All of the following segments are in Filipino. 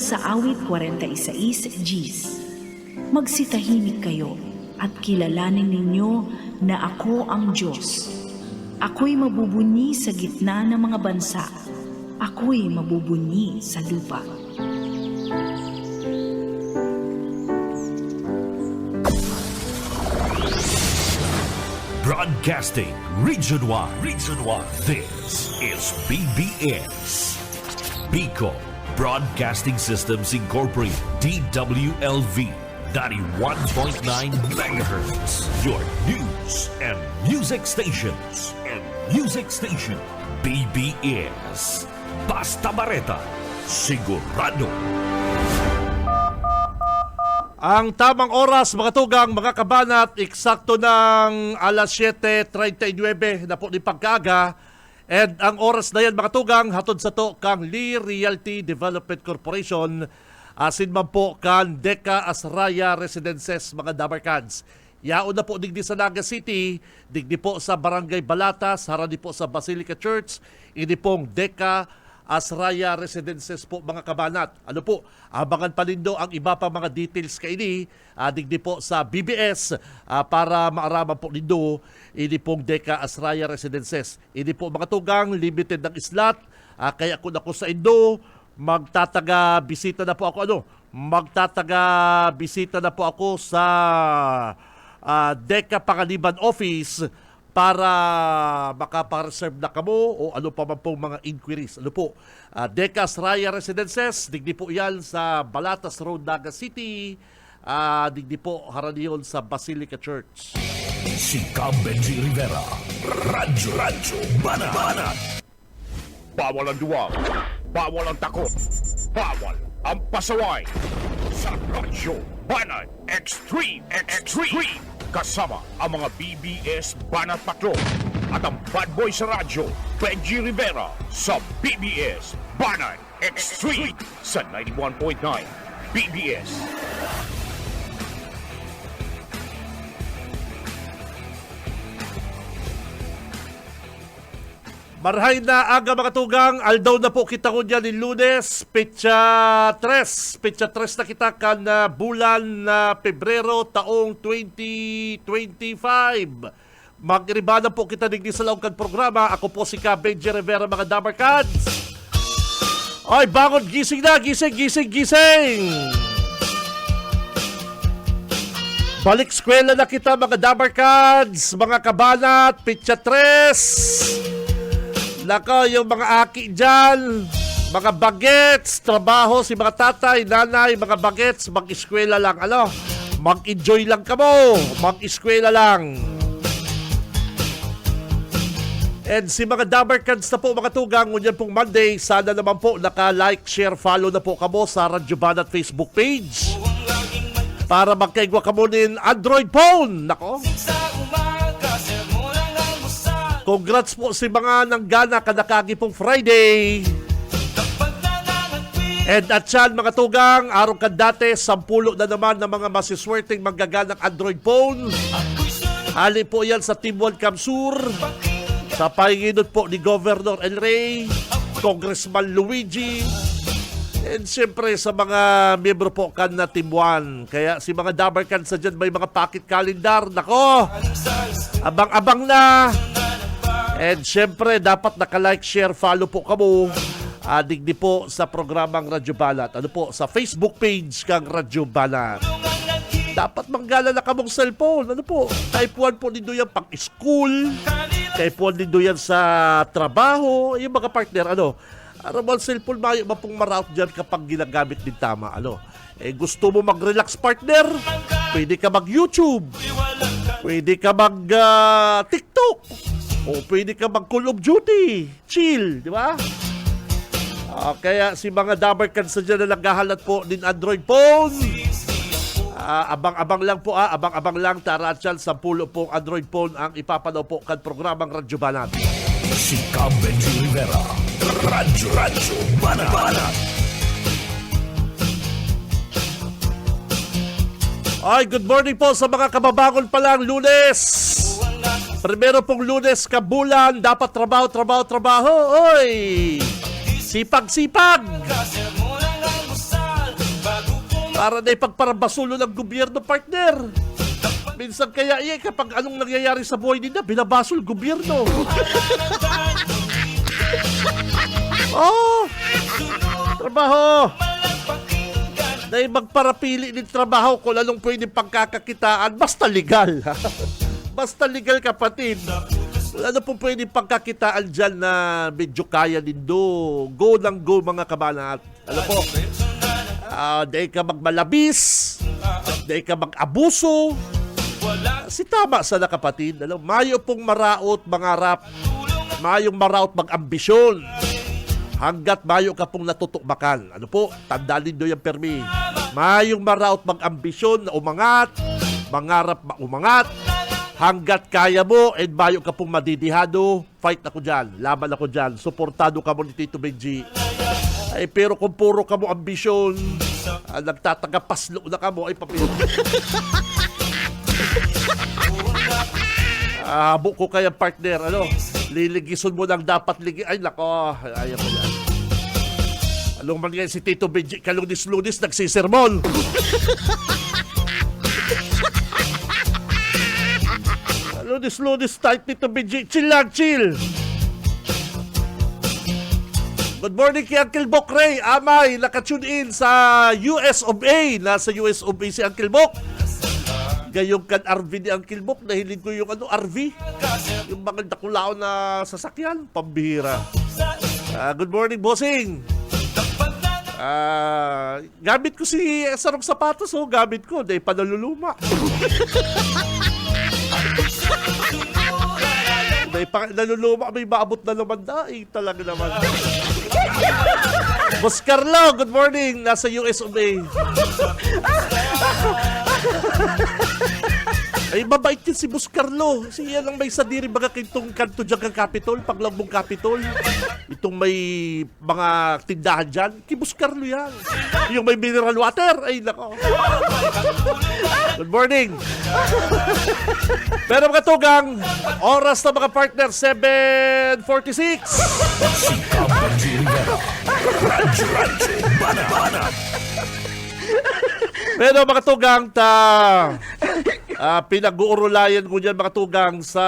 sa awit 46 Gs. Magsitahimik kayo at kilalanin ninyo na ako ang Diyos. Ako'y mabubunyi sa gitna ng mga bansa. Ako'y mabubunyi sa lupa. Broadcasting Region 1. This is BBS. Bicol Broadcasting Systems Incorporated. DWLV 91.9 megahertz. Your news and music stations. BBS. Basta Bareta. Sigurado. Ang tamang oras, mga tugang, mga kabanat, eksakto ng alas 7:39 na po ni pagkaaga. And ang oras na yan, mga tugang, hatod sa to kang Lee Realty Development Corporation, asin man po kan Deca Asraya Residences, mga Dabarkads. Yaon na po digdi sa Naga City, digdi po sa Barangay Balatas, harani po sa Basilica Church, ini pong Deca Asraya Residences po, mga kabanat. Ano po, abangan pa nindo ang iba pa mga details kaini, digdi po sa BBS para maaraman po nindo ini pong Deca Asraya Residences. Ini po, mga tugang, limited ng islat, kaya kung ako sa Indo, magtataga-bisita na po ako, magtataga-bisita na po ako sa Deca Pangaliban Office para makapareserve na kamo o ano pa man pong mga inquiries. Ano po, Deca Asraya Residences, digdi po yan sa Balatas Road, Naga City, digdi po haraniyon sa Basilica Church. Si Benji Rivera. Radyo Banat. Bawal ang duwag, bawal ang takot, bawal ang pasaway. Sa Radyo Banat Extreme. Kasama ang mga BBS Banat Patrol at ang bad boy sa radyo, Benji Rivera, sa BBS Banat Extreme sa 91.9 BBS. Marhay na aga, mga tugang, aldaw na po kita ko dyan ni Lunes, Petsa 3 na kita kan bulan na Pebrero taong 2025. Magriba na po kita digdi sa laong kan programa. Ako po si Benji Rivera, mga Dabarkads. Ay, bangon, gising na, gising. Balik skwela na kita, mga Dabarkads, mga kabanat, Petsa 3. Nako, yung mga aki dyan, mga bagets, trabaho, si mga tatay, nanay, mga bagets, mag-eskwela lang, mag-enjoy lang kamo, mag-eskwela lang. And si mga Dabarkads na po, mga tugang, ngunyan pong Monday, sana naman po naka-like, share, follow na po kamo sa Radyo Banat Facebook page para magkaigwa kamo nin Android phone. Nako, congrats po si mga nanggana kanakagi pong Friday. And at yan, mga tugang, araw kan dati, 10 na naman ng mga masiswerteng manggaganang Android phone. Hali po yan sa Team 1 Kamsur, sa pahinginod po ni Governor El Rey, Congressman Luigi, and siyempre sa mga miyembro po kan na Team 1. Kaya si mga Dabarkan sa dyan may mga pocket calendar. Nako, abang-abang na. And syempre, dapat naka-like, share, follow po kamo. Digdi po sa programang Radyo Banat. Ano po, sa Facebook page kang Radyo Banat. Dapat manggala na kamong cellphone. Ano po, type 1 po nindo yan pang-school. Type 1 nindo yan sa trabaho. Yung mga partner, araw cellphone, mayo mapong maraut dyan kapag ginagamit din tama. Gusto mo mag-relax, partner? Pwede ka mag-YouTube. Pwede ka mag-TikTok. O pwede ka mag-Call of Duty. Chill, di ba? Kaya si mga Dabarkads sa dyan na naghahalat po din Android phone. Abang-abang lang po, abang-abang lang. Taratsyal, 10 pong Android phone ang ipapanaw po kan programang Radyo Banat. Si Benji Rivera. Radyo Banat. Ay, good morning po sa mga kababangon pa lang, Lunes. Primero pong Lunes kabulan, dapat trabaho. Oy! Sipag! Para na ipagparabasulo ng gobyerno, partner. Minsan kaya kapag anong nangyayari sa buhay nila, binabasol gobyerno. Oh! Trabaho! Dahil magparapili ng trabaho kung anong pwedeng pagkakakitaan, basta legal. Basta legal, kapatid. Wala na pong pwedeng pagkakitaan dyan na medyo kaya din do. Go ng go, mga kabanat. Alam po, dahil ka magmalabis, dahil ka mag-abuso, si tama sana, kapatid. Alam, mayo pong maraot, mangarap. Mayong maraot, mag-ambisyon. Hanggat mayo ka pong natutukbakan. Ano po? Tandaan din do yung permi. Mayong maraot, mag-ambisyon na umangat, mangarap, umangat. Hanggat kaya mo, and mayo ka pong madidihado, fight ako dyan, laban ako dyan, suportado ka mo ni Tito Benji. Ay, pero kung puro ka mo ambisyon, nagtatagapaslo na ka mo, ay papil. Buko kaya, partner, ano? Liligisun mo ng dapat ligi. Ay, nako, ayaw mo yan. Anong man yan si Tito Benji, kalunis-lunis, nagsisermon. Lunis-lunis type Tito Benji. Chill lang, chill. Good morning kay Uncle Bok Ray. Amay, nakatune in sa US of A. Nasa US of A si Uncle Bok. Gayong kan RV ni Uncle Bok. Nahilig ko yung RV. Yung mga dakulao na sasakyan. Pambihira. Good morning, bossing. Gamit ko si sarong sapatos. Gamit ko. Dahil panaluluma. Naluluma, may maabot na naman daing talaga naman. Boss Carlo, good morning. Nasa US of A. Ay, mabait yun si Boss Carlo. Siya lang may sadiri baga kitong kanto dyan kang Capitol, paglambong Capitol. Itong may mga tindahan dyan. Kay Boss Carlo yan. Yung may mineral water. Ay, nako. Good morning. Pero mga tugang, oras na mga partner, 7:46. Si Benji Rivera. Radyo Banat. Pero mga tugang, pinag-uurulayan ko dyan, mga tugang, sa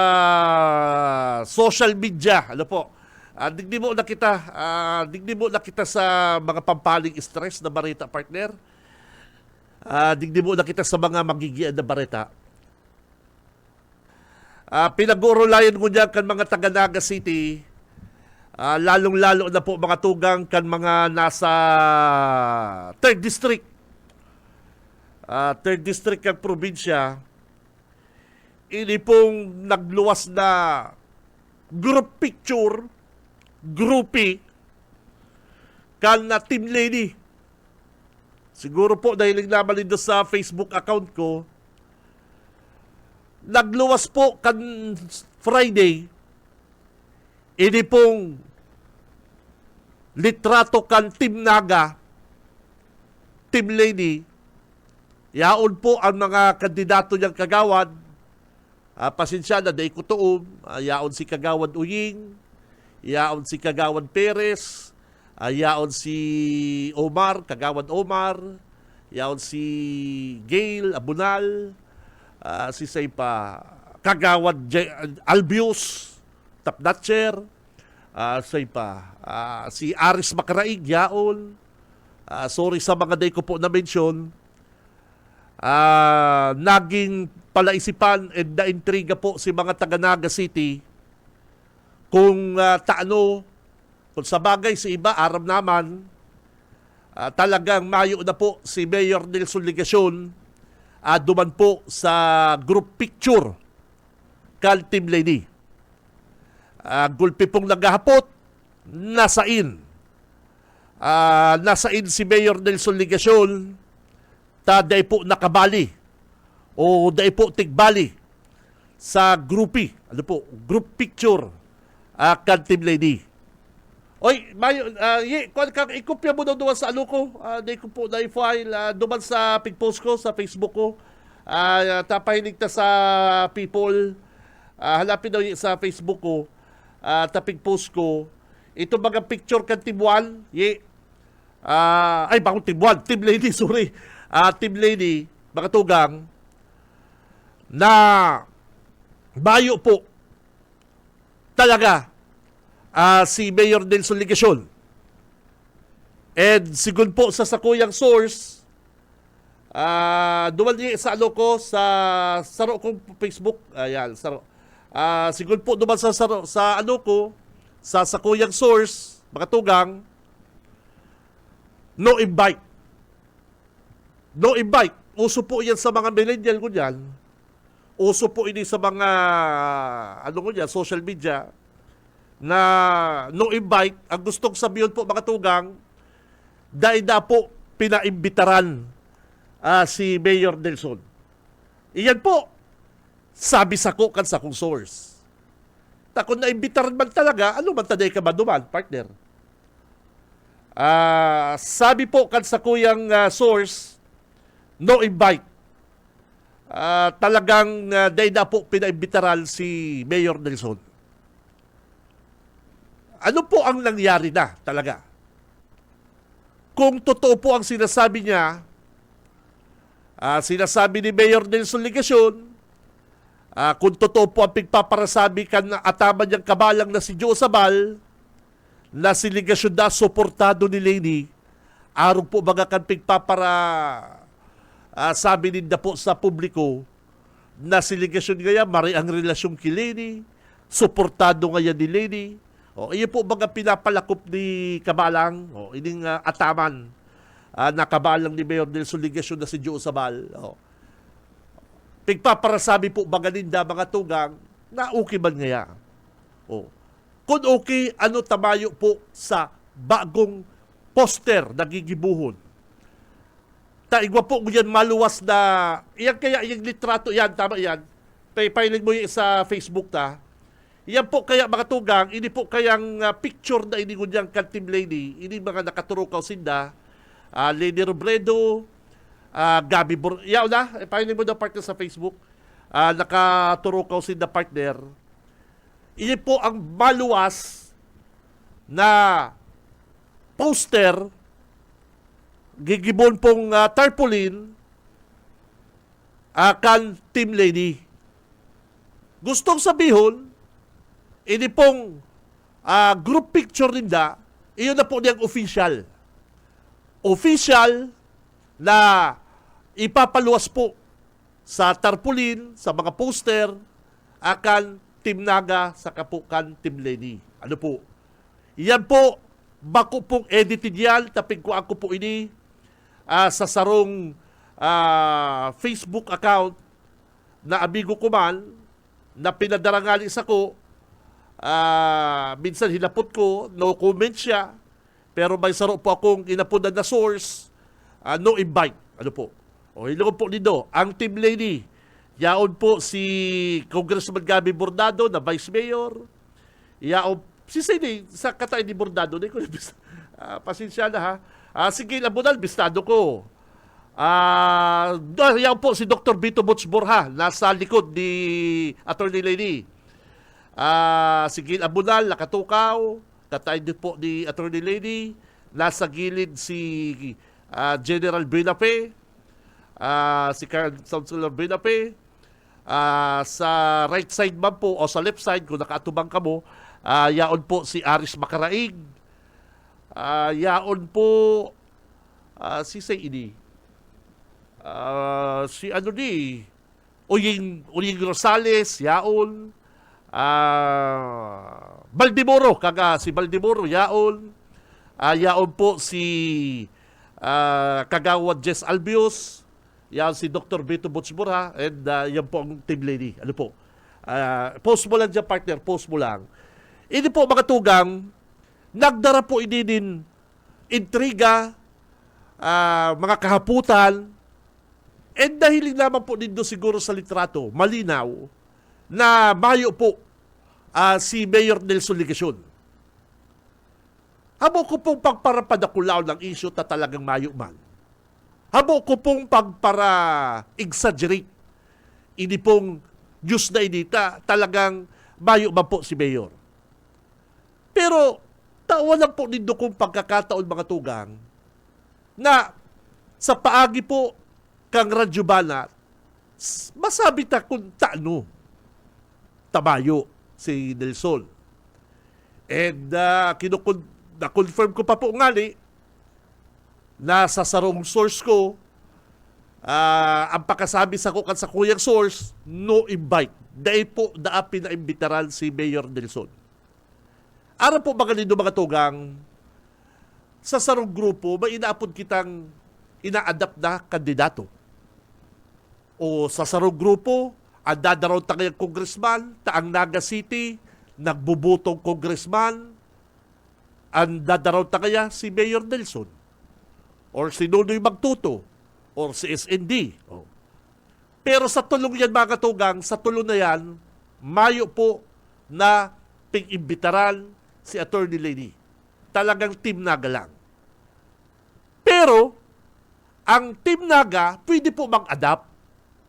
social media. Ano po? Digdi mo na kita sa mga pampaling stress na barita, partner. Digdi mo na kita sa mga magigian na barita. Pinag-uurulayan ko dyan kan mga taga Naga City, lalong-lalo na po mga tugang kan mga nasa 3rd District. 3rd District ng probinsya. Ini pong nagluwas na group picture, groupie, kan na Team Lady. Siguro po dahil naglaman doon sa Facebook account ko, nagluwas po kan Friday, ini pong litrato kan Team Naga, Team Lady. Yaon po ang mga kandidato niyang kagawad. Pasensya na, dahil ko tuom. Yaon si Kagawad Uying, yaon si Kagawad Perez, yaon si Omar, Kagawad Omar, yaon si Gail Abunal, si Saypa, Kagawad Albius, Tapnatcher, Saypa, si Aris Macaraig, yaon. Sorry sa mga day ko po na-mention. Naging palaisipan at naintriga po si mga taga Naga City kung kung sa bagay si iba, aram naman, talagang mayo na po si Mayor Nelson Ligacion duman po sa group picture kal Team Lady. Gulpi pong naghahapot, nasain si Mayor Nelson Ligacion, day po nakabali o day po tigbali sa groupie, group picture kan Team Lady. Oy, Mayo, ikopya mo daw duman sa ko, day ko po na i-file duman sa pig-post ko, sa Facebook ko. Tapahinig ta sa people, hanapin daw sa Facebook ko, tapig-post ko, ito mga picture kan Team 1, bagong Team 1, Team Lady, sorry. Team Lady, mga tugang, na bayo po talaga si Mayor Nelson Ligacion. And sigun po sa sakuyang source, duman sa sa saro kong Facebook, ayan, saro. Sigun po duman sa sa sakuyang source, mga tugang, no invite. No invite. Uso po yan sa mga millennial ko dyan. Uso po ini sa mga social media na no invite. Ang gustong sabihin po mga tugang, dahil na po pinaimbitaran si Mayor Nelson. Iyan po, sabi sa ko kan sa kong source. Kung naimbitaran man talaga, ano man taday ka ba duman, partner? Sabi po kan sa kuyang source, no invite. Talagang dahil na po pinaimbitaran si Mayor Nelson. Ano po ang nangyari na talaga? Kung totoo po ang sinasabi niya, sinasabi ni Mayor Nelson Ligacion, kung totoo po ang pigpaparasabi kan ataman niyang kabalang na si Joe Sabal, na si Ligacion na suportado ni Leni, arong po mga kan pigpapara sabi ninda po sa publiko na si Ligacion ngaya mari ang relasyon ki Leni, suportado ngaya ni Leni. Iyon po mga pinapalakop ni kabalang, ining ataman na kabalang ni Mayor Nelson Ligacion na si Joe Sabal. Pigpaparasabi po mga ninda, mga tugang, na okay man ngaya. Kung okay, ano tamayo po sa bagong poster na gigibuhon. Taigwa po yan maluwas na, iyan kaya yung litrato yan, tama yan, pailing mo yung sa Facebook ta. Yan po kaya mga tugang, ini po kayang picture na ini niyang Team Lady, ini mga nakaturukaw sinda, Lady Robredo, Gabi yaw na, pailing mo na partner sa Facebook, nakaturukaw sinda partner. Ini po ang maluwas na poster, gigibon pong tarpaulin, kan Team Lady. Gustong sabihon, ini pong group picture ninda, iyon na po niyang official. Official na ipapaluwas po sa tarpaulin, sa mga poster, akan Team Naga sa kapukan Team Leni. Ano po? Yan po, bako pong edited yan, tapig ko ako po ini sa sarong Facebook account na amigo ko man, na pinadarangali sa ko, minsan hinapot ko, no comment siya, pero may saro po akong inapunan na source, no invite. Ano po? Hilong po nito, ang Team Leni, yaon po si Congressman Gabi Bordado na Vice Mayor. Yaon, si Sini, sa katay ni Bordado, di ko pasensya na ha. Sige, Labunal, bistado ko. Yaon po si Dr. Vito Botsborha, nasa likod ni Attorney Leni. Sige, Labunal, nakatukaw. Katay din po ni Attorney Leni. Nasa gilid si General Binape. Si Councilor Binape. Sa right side man po o sa left side kung nakaatubang ka mo, yaon po si Aris Macaraig, yaon po si say ini si ano ni Uying Rosales, yaon Baldimoro, kaga si Baldimoro, yaon yaon po si Kagawad Jess Albios, yan si Dr. Vito Botsborha, and yan po ang Team Lady. Ano po? Post mo lang dyan, partner. Post mo lang. Ini po mga tugang, nagdara po ini din intriga, mga kahaputan, and dahil naman po din siguro sa litrato, malinaw, na mayo po si Mayor Nelson Ligacion. Habo ko pong pagparapadakulaw ng issue ta talagang mayo man. Habo ko pong pagpara-exaggerate. Ini pong news na inita, talagang mayo man po si Mayor. Pero, tawa lang po nindo kong pagkakataon mga tugang, na sa paagi po kang Radyo Banat, masabi ta kung taano tamayo si Nelson. And na-confirm ko pa po ngali na sa sarong source ko, ang pakasabi sa kukan sa kuyang source, no invite. Dahil po daapi na imbitaran si Mayor Nelson. Ara po mga lindo mga tugang, sa sarong grupo, may inaapod kitang ina-adapt na kandidato. O sa sarong grupo, ang dadaraw tangayang congressman, taang Naga City, nagbubutong congressman, ang dadaraw tangaya si Mayor Nelson, or si Nonoy Magtuto, or si SND. O. Pero sa tulong yan mga katugang, sa tulong na yan, mayo po na ping-imbitaran si Attorney Lady. Talagang Team Naga lang. Pero, ang Team Naga, pwede po mag-adapt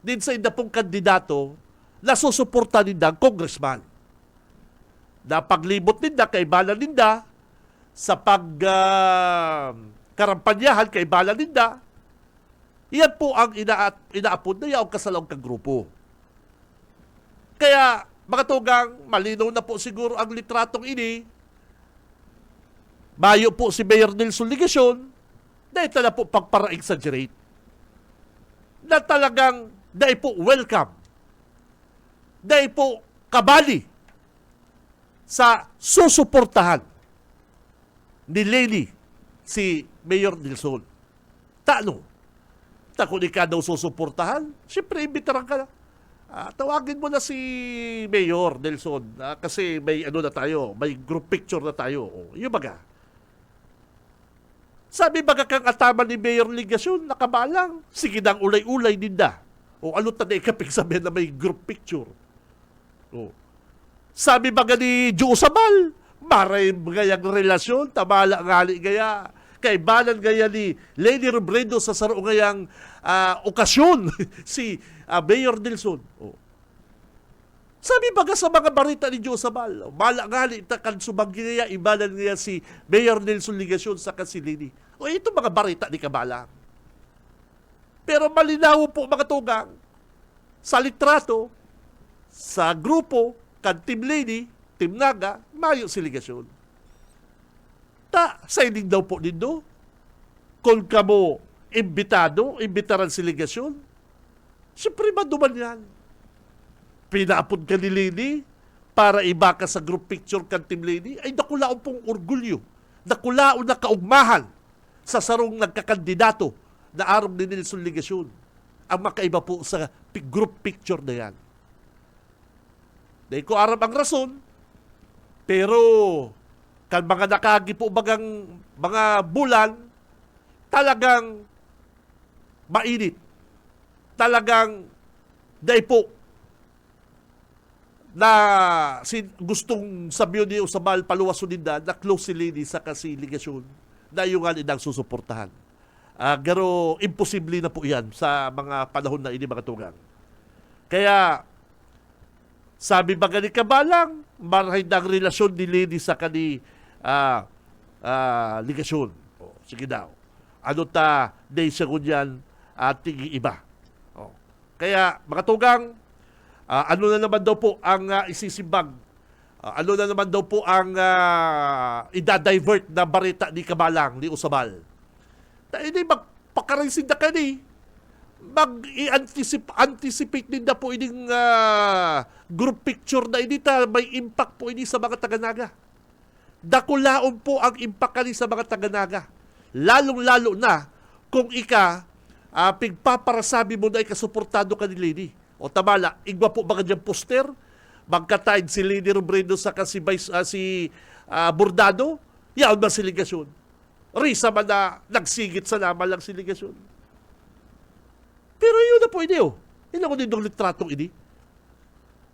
din sa inda pong kandidato na susuporta ninda ang congressman. Na paglibot ninda, kaibala ninda, sa karampanyahan, kaibala ninda, yan po ang inaapod na yaong kasalong kagrupo. Kaya, mga tugang, malinaw na po siguro ang litratong ini. Mayo po si Mayor Nelson Ligasyon, na ito na po pagpara-exaggerate. Na talagang, dahil po welcome. Dahil po kabali sa susuportahan ni Lely si Mayor Nelson. Taano? Kung ikaw daw susuportahan, siyempre imbitaran ka na. Tawagin mo na si Mayor Nelson kasi may ano na tayo, may group picture na tayo. Yung baga. Sabi baga kang ataman ni Mayor Ligasyon, nakabalang. Sige nang ulay-ulay ninda. O ano ta na ikapig sabihin na may group picture. O. Sabi baga ni Joe Sabal, maray gayang relasyon, tabala ngali gaya. Kaibalan gaya ni Lady Robredo sa saro ngayang okasyon si Mayor Nelson. O. Sabi baga sa mga barita ni Joe Sabal, mala ngali kan subagaya ibalan niya si Mayor Nelson Ligasyon sa kasilini. O ito mga barita ni Kabala. Pero malinaw po mga tugang sa litrato, sa grupo, kan Team Lady, Team Naga, mayo si Ligasyon. Signing daw po nindo. Kung kamo imbitaran si Ligasyon, siyempre maduman yan. Pinaapod ka ni Lady para iba ka sa group picture kan Team Lady, ay nakulaon pong orgulyo. Nakulaon na kaugmahan sa sarong nagkakandidato na arong ni Nelson Ligasyon. Ang makaiba po sa group picture na yan. Dahil ko aram ang rason, pero kan mga nakagi po bagang mga bulan, talagang mainit. Talagang dahil po na gustong sabihin niyo sa mahal paluwaso ninda na close si Lady sa kasiligasyon na yung inang susuportahan. Pero imposible na po yan sa mga panahon na ini mga tugang. Kaya sabi ba gani kabalang marahid ang relasyon ni Lady sa kani ligasyon. Sige daw. Ano ta day sa kunyan ating iba. Kaya mga tugang, ano na naman daw po ang isisimbag? Ano na naman daw po ang idadivert na barita ni Kabalang, ni Usabal? Hindi magpakarinsin na ka ni. Mag-anticipate din na po ining group picture na inita, may impact po ini sa mga taga-Naga. Dakulaon po ang impact kani sa mga taga-Naga. Lalong-lalo na kung pigpaparasabi mo na ikasuportado ka ni Lady. O tamala, igba po baka dyan poster, magkataid si Lady Robredo sa si Bordado, yaon ba si Ligasyon? Risa man na nagsigit sa naman lang si Ligasyon. Pero yun na po ini Ilang ko din ng litratong ini.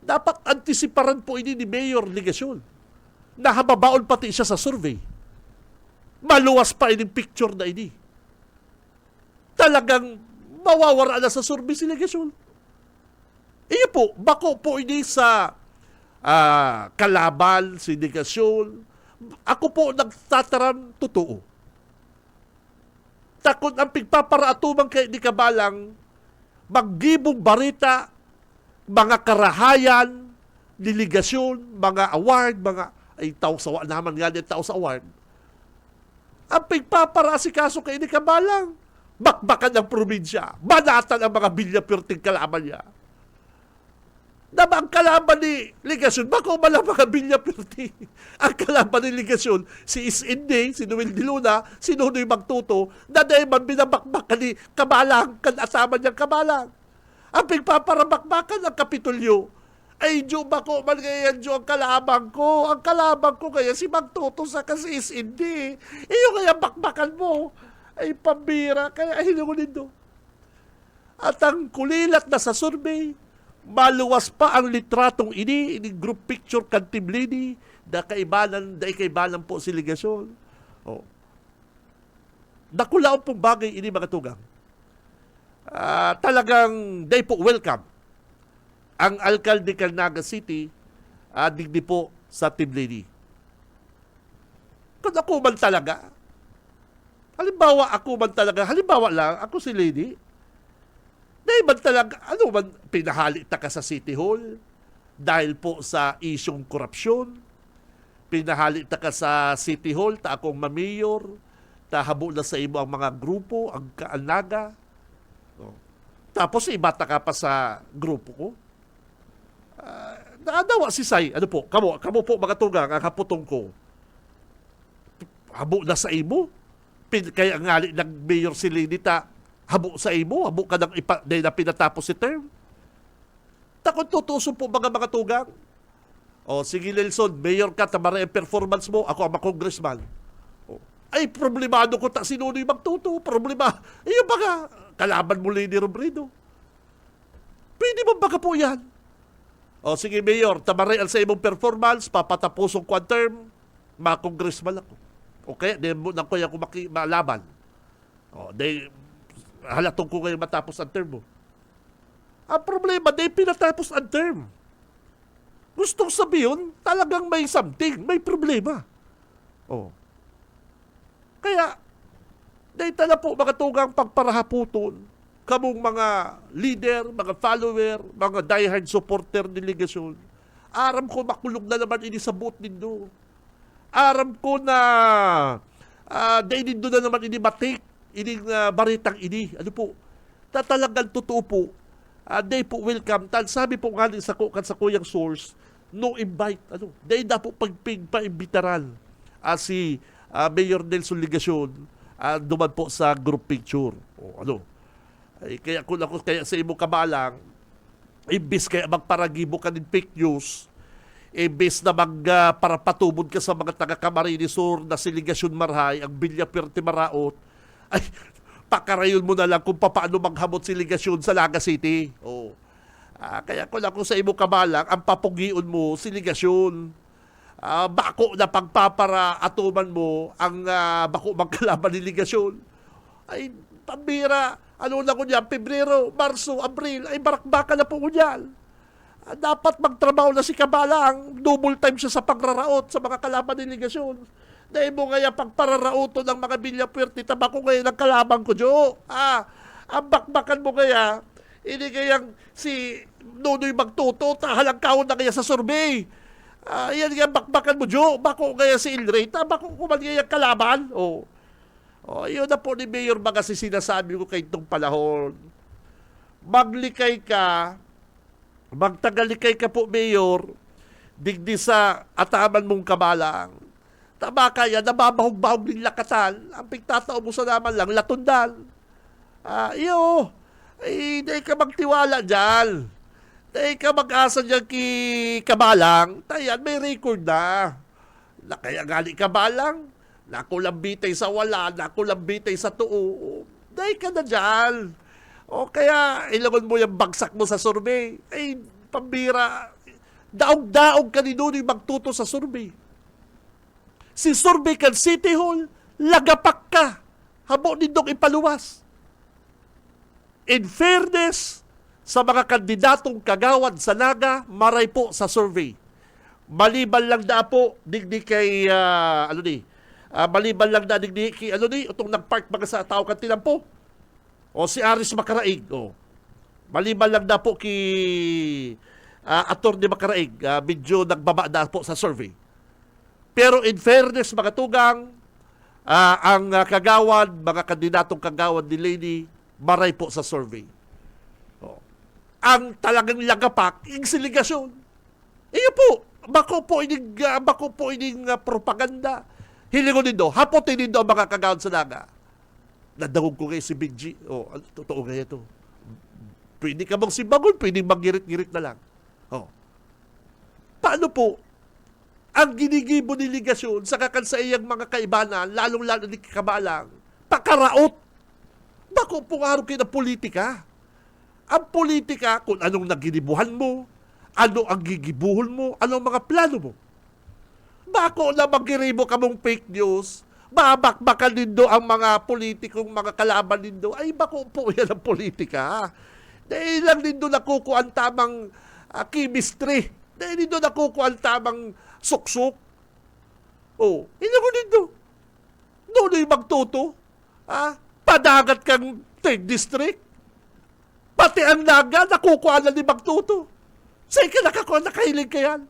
Dapat antisiparan po ini ni Mayor Ligasyon. Nahababaon pati siya sa survey. Maluwas pa ini picture na ini. Talagang mawawara na sa survey si Ligasyon. Iyo po, bako po ini sa kalaban, sindikasyon. Ako po nagtataran totoo. Takot ang pigpaparaatuman kay ni Kabalang, maggibong barita, mga karahayan, delegasyon, mga award, mga, ay tao sa naman nga din tao sa award. Ang pigpaparasikaso kay ni Kabalang, bakbakan ng probinsya, banatan ang mga bilya-pirting kalaban niya. Na ang kalaban ni Ligasyon, bako malang mga bilya-pirti. Ang kalaban ni Ligasyon, si Isinde, si Noel de Luna, si Nonoy Magtuto, na dahil man binabakbakan ni Kabalang, kan asama niyang Kabalang. Ang pigpaparabakbakan ng Kapitolyo, ay Diyo bako man ngayon Diyo ang kalabang ko. Ang kalabang ko kaya si Magtuto sa kasi Isinde. Iyo kaya bakbakan mo. Ay pambira, kaya hinugunin do. At ang kulilat na sa survey, maluwas pa ang litratong ini group picture kantiblini, da kaibanan po si Ligasyon. Oh. Nakulaon pong bagay ini mga tugang. Talagang day po welcome ang alkalde ng Naga City, digdi po sa Tiblini. Kung ako man talaga, halimbawa lang, ako si Lady, dahil man talaga, ano man, pinahali ta ka sa City Hall dahil po sa isyong korupsyon, pinahali ta ka sa City Hall, ta akong mamayor, ta habo na sa imo ang mga grupo, ang kaanaga. Tapos ibata ka pa sa grupo ko. Naadawa si Sai, ano po, kamo po mga tugang, ang haputong ko, habo na sa imo, kaya nga nag-mayor si Linita, habo sa imo, habo ka dahil na pinatapos si term. Takot tutuso po mga tugang. O sige Nelson, mayor ka, tamara ang performance mo, ako ang congressman. Ay, problemado ko ta sinunoy Magtuto, problema. Iyo baga, kalaban mo Lady Robredo. Pwede mo baga po yan? O sige mayor, tamara ang sa imong performance, papatapusong ko ang term, congressman ako. O kaya, di mo nang kuya ko malaban. O, di, halatong ko ngayon matapos ang term mo. Ang problema, di pinatapos ang term. Gustong sabihin, talagang may something, may problema. O. Kaya, di tala po mga tugang pagparahaputon, kamong mga leader, mga follower, mga diehard supporter ni Ligasyon, aram ko makulog na naman ini sa boot nindo. Aram ko na dahil nindo na naman ini matik, ini baritang ini. Ano po? Tatalagang totoo po. Day po welcome. Sabi po nga sa kuyang source, no invite. Ano? Dahil na po paimbitaran si Mayor Nelson Ligasyon duman po sa group picture. O ano? Ay, kaya sa imo Kabalang, imbis kaya magparagibo ka ng fake news, imbis na magparapatubod ka sa mga taga-Camarines Sur na si Ligasyon Marhay, ang Bilya Pirti Maraot, ay pakarayon mo na lang kung paano maghamot si Ligasyon sa Naga City. Oh. Kaya kung sa imo Kabalang, ang papugion mo si Ligasyon. Bako na pagpapara-atuman mo ang bako magkalaban ni Ligasyon. Ay, pambira. Ano na ko niyan? Pebrero, Marso, Abril. Ay, barakbaka na po ko niyan. Dapat magtrabaho na si Kabalang. Double time siya sa pagraraot sa mga kalaban ni Ligasyon. Dahil mo kaya pagpararaoto ng mga Bilya Puerte, tabako ngayon ang kalaban ko, Jo. Ang bakbakan mo kaya, hindi kayang si Nonoy Magtuto, tahalang kaon na kaya sa survey. Yan nga bakbakan mo, Jo. Bako kaya si Ilray, tabako kuman kaya kalaban. Yun na po ni Mayor Magasi sinasabi ko kay itong panahon. Maglikay ka, magtagalikay ka po, Mayor, digdi sa ataman mong Kabalang. Tama kaya, nababahog-bahog ng lakatan. Ang pigtatao mo sa naman lang, latundan. Dahil ka magtiwala dyan. Dahil ka mag-asa dyan kay Kabalang. Tayan, may record na. Kaya gali Kabalang, nakulambitay sa wala, nakulambitay sa tuo. Dahil ka na dyan. O kaya, ilangon mo yung bagsak mo sa survey. Ay, pambira. Daog-daog ka ni Nonoy Magtuto sa survey. Si survey kan City Hall, lagapak ka. Habo nindong ipaluwas. In fairness, sa mga kandidatong kagawad sa Naga, maray po sa survey. Maliban lang na po, digdi kay, maliban lang na ni ano ni, itong nagpark mga sa tao kan tinampo. O si Aris Macaraig, maliban lang na po Atty. Macaraig, medyo nagbaba na po sa survey. Pero in fairness, mga tugang, ang kagawad, mga kandidatong kagawad ni Leni, maray po sa survey. Ang talagang lagapak, yung siligasyon. Iyo po, bako po ining propaganda. Hilingon nindo, hapotin nindo ang mga kagawad sa naga. Nadangog ko kayo si Big G. Totoo kaya ito. Pwede ka bang simbangon, pwede magirit-girit na lang. Paano po? Ang ginigibo ni ligasyon sa kakansayang mga kaibanan, lalong-lalo ni Kakabalang, pakaraot. Bako po araw kayo ng politika. Ang politika, kung anong naginibuhan mo, ano ang gigibuhon mo, anong mga plano mo. Bako na magiribo ka mong fake news, babakbakan nindo ang mga politikong mga kalaban nindo, ay bako po yan ang politika. Dahil lang nindo nakukuha ang tamang chemistry. Dahil nindo nakukuha ang tamang suksok. Ino ko nindo. Doon ay magtuto. Padagat kang Third District. Pati ang naga, nakukuha na ni magtuto. Sa'yo ka nakahilig ka yan.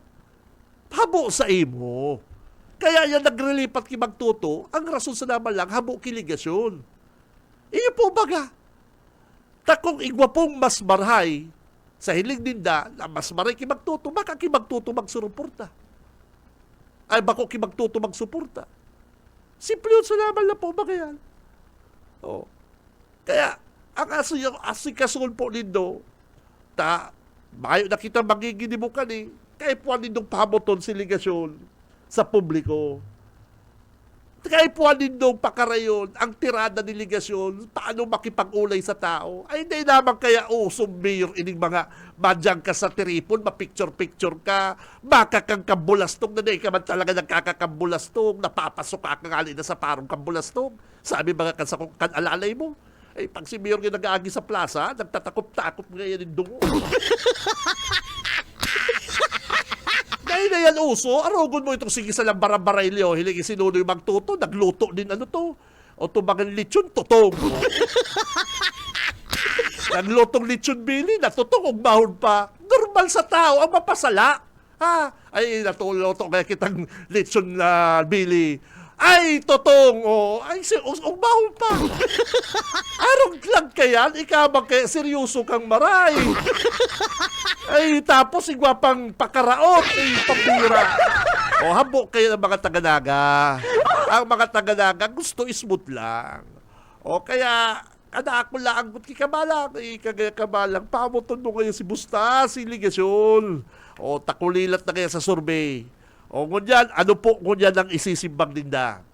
Habo sa imo. Kaya yan nagrelipat ki magtuto, ang rason sa naman lang, habo kiligasyon. Iyo po baga. Takong igwa pong mas marhay sa hiling ninda na mas maray ki magtuto, baka ki magtuto magsuruporta. Ay bako ki magtuto magsuporta. Simple yun sa naman lang po baga yan. Kaya, ang asikasol po nindo, mayo na kita magiginibukan kaya po nindong pahamoton si ligasyon sa publiko. Kaya po nindong pakarayon ang tirada ni ligasyon, paano makipag-ulay sa tao. Ay hindi naman kaya mayor ining mga madyang ka sa tiripon, mapicture-picture ka, baka kang kabulastong na ka man talaga nagkakakabulastong, napapasok ka ngali na sa parang kabulastong. Sabi mga kan-alalay mo, ay pag si mayor yung nag-aagi sa plaza, nagtatakop-takop ngayon yung dungo. Dahil na yan uso, arogon mo itong sige sa lang barabaraylo, hiling isinuno yung magtuto, nagluto din o tumagang lechon, tutong. Naglutong lechon bili, natutong ugmahon pa. Normal sa tao ang mapasala. Ay, natuluto kaya kitang lechon na bili. Ay, totong, ay, ugmahon pa. Arong lang kaya, ikabang kaya seryoso kang maray. Ay, tapos igwapang pakaraot, ay, papira. Habo kayo ng mga taga-naga. Ang mga taga-naga gusto smooth lang. Kaya, ako lang ang kikabalang, kagabalang, pamoton mo kayo si Busta, si Ligasyon. Takulilat na kaya sa survey. Ngunyan, ano po ngunyan ang isisimbang ninda?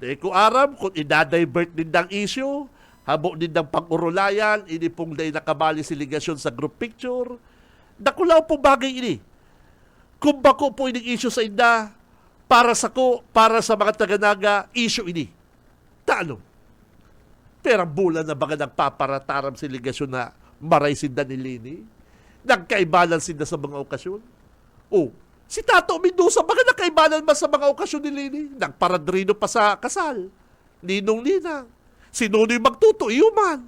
Dahil ko aram, kung idadivert nindang issue, habo nindang pag-urulayan, ini pong day nakabali si ligasyon sa group picture, nakulaw po bagay ini. Kung bako po ining issue sa inda, para sa mga taga-naga, issue ini. Taano? Pero bulan na baga nagpaparataram si ligasyon na maray sinda ni Leni? Nagkaibalan sinda sa mga okasyon? Si Tato Mendoza, baka nakaibalan ba sa mga okasyon ni Leni? Nagparadrino pa sa kasal. Ninong-ninang. Si Nonoy Magtuto, iuman.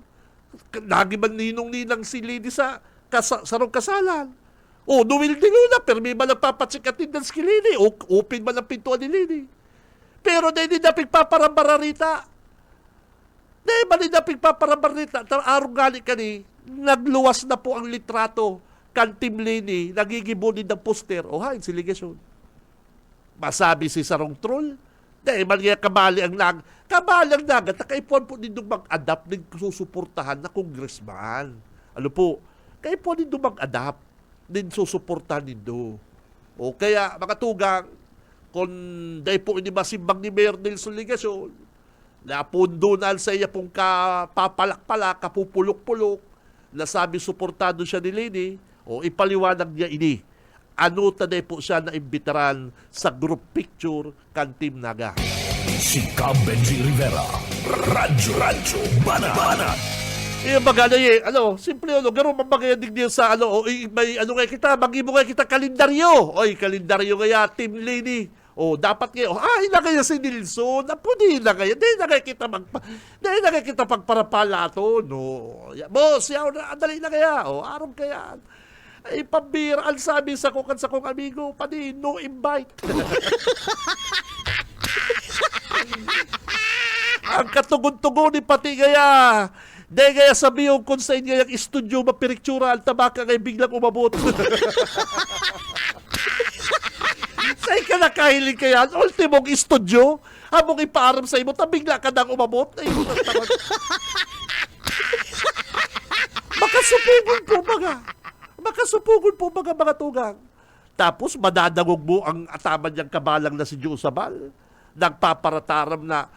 Lagi man ninong-ninang si Leni sa sarong kasalan. Noel de Luna, pero may man nagpapatsikatin ng si Leni. Open man ang pintuan ni Leni. Pero na hindi na pigpaparambararita. Na ba hindi na pigpaparambararita? Araw gali ka nagluwas na po ang litrato kan Team Leni, nagigibulin ng poster, hain si ligasyon. Masabi si Sarong Troll, dahil maniya kabali ang nagat, nakaipuan po nindong mag-adapt ng susuportahan na congressman. Ano po, kaipuan nindong mag-adapt din susuportahan nindo. Kaya, mga tugang, kung dahil po ini masimbang ni Mayor Nelson Ligasyon, na pundunan sa iya pong kapapalak-palak, kapupulok-pulok, nasabi suportado siya ni Leni, ipaliwanag niya ini. Ano taday po siya na imbitaran sa group picture kan Team Naga. Si Benji Rivera, Radyo Banat. Bagana simple garo mabagayadig niya sa may kaya kita, magi mo kaya kita kalendaryo. Kalendaryo kaya Team Leni. dapat kayo, ina kaya si Nilson, di na kaya kita pagparapala to, no. Boss, yaw na, dali na kaya, aram kaya. Ay, pambira, ang sabi sa kong amigo, pati, no invite. Ang katugod-tugon ni pati kaya, kaya sabi yung kung sa inyo yung studio mapiriktura, ang tabaka ngay biglang umabot. Sa'y ka nakahiling kaya, ultimong studio, habang ipaaram sa imo, bigla ka nang umabot. Ay, makasupugon po mga tugang. Tapos, madadagog mo ang ataman niyang kabalang na si Josabal. Nagpaparataram na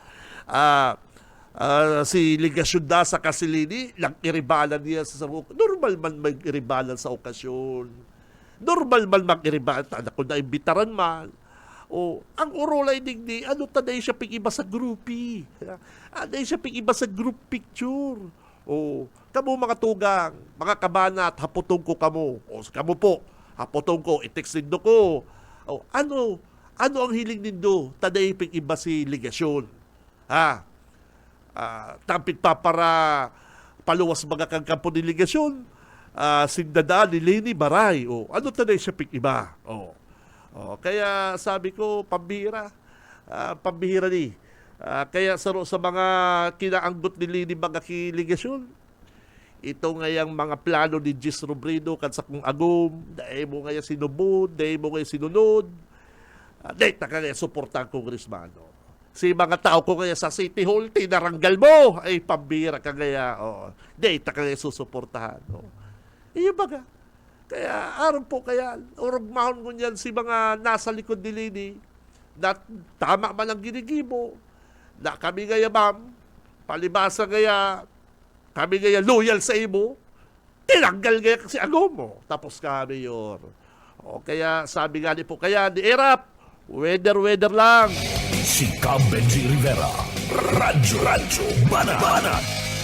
si Ligasyon da sa Kasilini, nag-iribalan niya sa normal man mag-iribalan sa okasyon. Normal man mag-iribalan. Kung naimbitaran man. Ang urolay digdi, taday siya iba sa groupie. Aday siya iba sa group picture. Kamo mga tugang, mga kabanat, haputong ko kamo. Kamo po, haputong ko, i-text nindo ko. Ano ang hiling nindo? Taday iba si Ligasyon. Tampit pa para paluwas mga kangkampo ni Ligasyon. Sindada ni Leni Baray. Ano taday siya iba? Kaya sabi ko, pambihira ni. Kaya sa mga kinaanggot ni Leni mga Ligasyon, ito ngayang mga plano ni Gis Robredo kansa kong agum, dahil mo ngayon sinubod, dahil mo ngayon sinunod, dahil na kaya suportang kongresmano. Si mga tao ko kaya sa City Hall, tinaranggal mo, ay pambira ka kaya, dahil na kaya susuportahan. Iyo baga. Kaya aron po kaya, urog mahon ko niyan si mga nasa likod ni Leni, na tama man ang ginigibo, na kami gaya ma'am, palibasa gaya, kami gaya loyal sa imo, tinanggal gaya kasi agom mo. Tapos kami yun. Kaya sabi nga ni po, kaya ni Erap, weather lang. Si Cam Benji Rivera, Radyo Banat.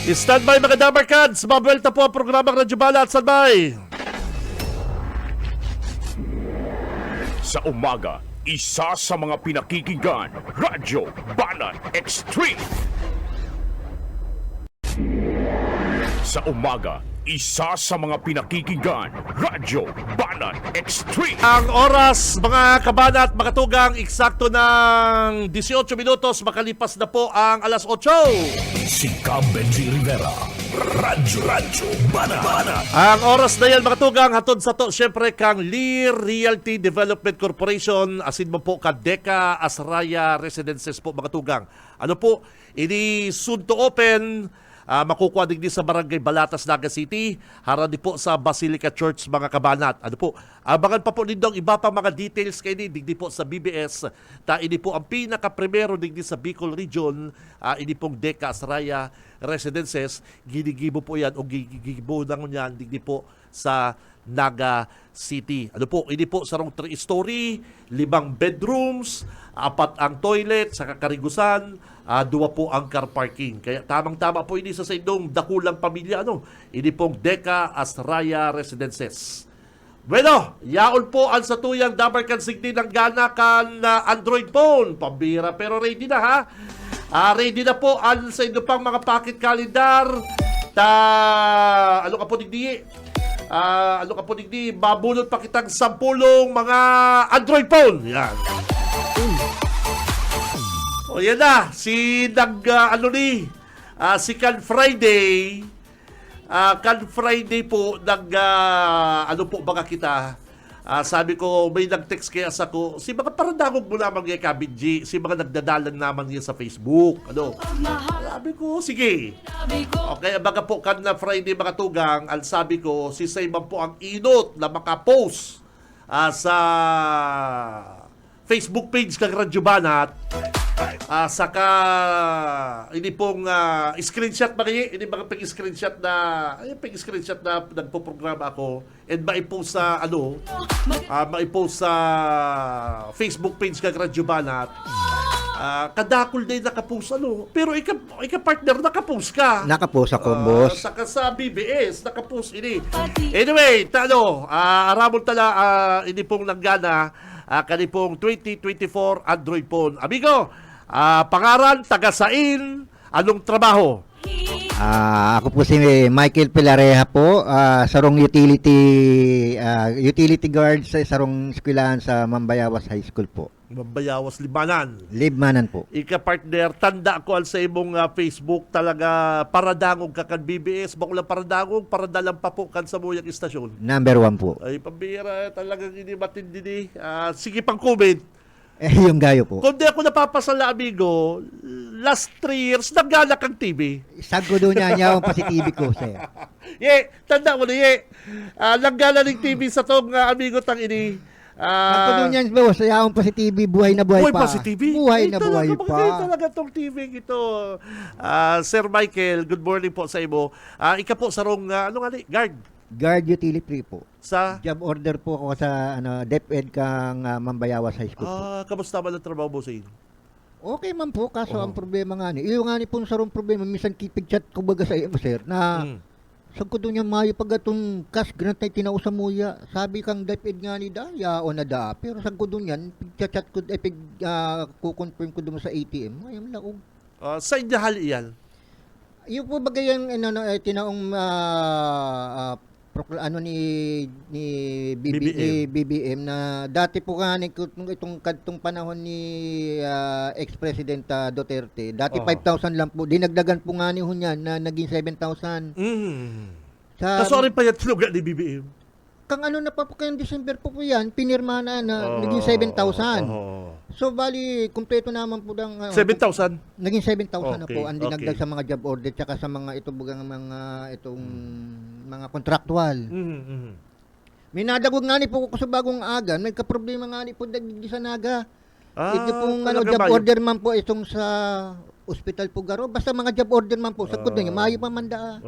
Stand by mga Dabarkads, mabuelta po ang programang Radyo Banat. Standby. Sa umaga, isa sa mga pinakikinggan, Radyo Banat Extreme. Sa umaga, isa sa mga pinakikinggan, Radyo Banat Extreme. Ang oras, mga kabanat, mga tugang, eksakto ng 18 minutos, makalipas na po ang alas 8. Si Cam Benji Rivera, Radyo Banat. Ang oras na yan, mga tugang, hatod sa to, syempre, kang Lear Realty Development Corporation, asin mo po ka Deca Asraya Residences po, mga tugang. Ano po, ini soon to open, makukuha din sa Barangay Balatas, Naga City. Harap din po sa Basilica Church, mga kabanat. Ano po, abangan pa po nindong iba pa mga details kayo digdi po sa BBS. Ini po ang pinaka-primero digdi sa Bicol Region. Ini pong Deca Asraya Residences. Ginigibo po yan o gigibo lang yan digdi po sa Naga City. Ano po, ini po sa 3-story, 5 bedrooms, 4 ang toilet, sa kakarigusan, 2 po ang car parking. Kaya tamang-tama po ini sa indong dakulang pamilya. Ini pong Deca Asraya Residences. Bueno, yaon po ang satuyang Dabarkan Sigdi ng gana kan Android phone. Pambira, pero ready na ha. Ready na po ang sa indo pang mga pocket calendar. Ano ka po digdi? Babunod pa kitang 10 mga Android phone. Yan. Yan na. Si Can Friday. Can Friday po, ano po baga kita. Sabi ko, may nag-text kaya sa ko, si mga paradangog mo naman kay Kabidji, si mga nagdadalan naman niya sa Facebook. Sabi ko, sige. Okay, baga po, Can Friday mga tugang, ang sabi ko, si Sayman po ang inot na makapost sa Facebook page kang Radyo Banat. Saka ini pong screenshot ini mga pag-screenshot na nagpo-programa ako and maipost sa maipost sa Facebook page kag Radyo Banat. Kadakol din nakapost pero ika partner nakapost ka. Nakapost ako, boss. Saka sa BBS nakapost ini. Anyway, aramon tala ini pong nanggana kani pong 2024 Android phone. Amigo, pangaran, taga-sain, anong trabaho? Ako po si Michael Pilareha po, sarong utility guard sa sarong eskwelahan sa Mambayawas High School po. Mambayawas, Limanan. Libmanan po. Ika-partner, tanda ko sa imong Facebook talaga paradangog ka kan BBS. Bako lang paradangog, paradalang pa po kan sa muyang istasyon. Number 1 po. Ay, pambira, talagang hindi matindi ni. Sige pang comment. Yung gayo po. Kung di ako napapasala, amigo, last 3 years, nagala kang TV. Saggo doon niya ang pasitibi ko, sir. Ye, tanda mo na, ye. Naggala ng TV sa tong amigo tang ini. Saggo doon niyan, boss, ang pasitibi, buhay na buhay pa. Buhay pa si TV? Buhay Ay, na talaga, buhay maganda pa. talaga tong TV ito. Sir Michael, good morning po sa imo. Ika po sarong, ano nga ni, guard. Guard utility po. Sa, Job order po ako sa DepEd kang Mambayawas High School po. kamusta ba ang trabaho mo sa inyo? Okay man po, kaso ang problema nga ni, yung nga ni po sarong problema, minsan kipig chat ko baga sa iyo, sir, na saan ko doon yung mayo pag atong cash grant na tinausa mo ya. Sabi kang DepEd nga ni daya o na da, pero saan ko doon yan, chat ko, kukonfirm ko doon sa ATM, ayun lang. Sa inyo hali yan? Yung po bagay yung tinaong ni BBM na dati po nga itong panahon ni ex-president Duterte, dati 5,000 lang po, dinagdagan po nga ni Hunyan na naging 7,000. Kaso rin pa yan tulugan ni BBM. Kang ano na pa po kayong December po yan, pinirma na naging 7,000. So bali, kumpleto naman po ng 7,000? Naging 7,000 na Okay, po ang dinagdag sa mga job order tsaka sa mga mga contractual. May nadagog nga ni po ko sa bagong agan, may kaproblema nga ni po dagdig sa naga. Ito pong job order man po itong sa Hospital Pugaro, basta mga job order man po sa kudo niya, mayo pa manda.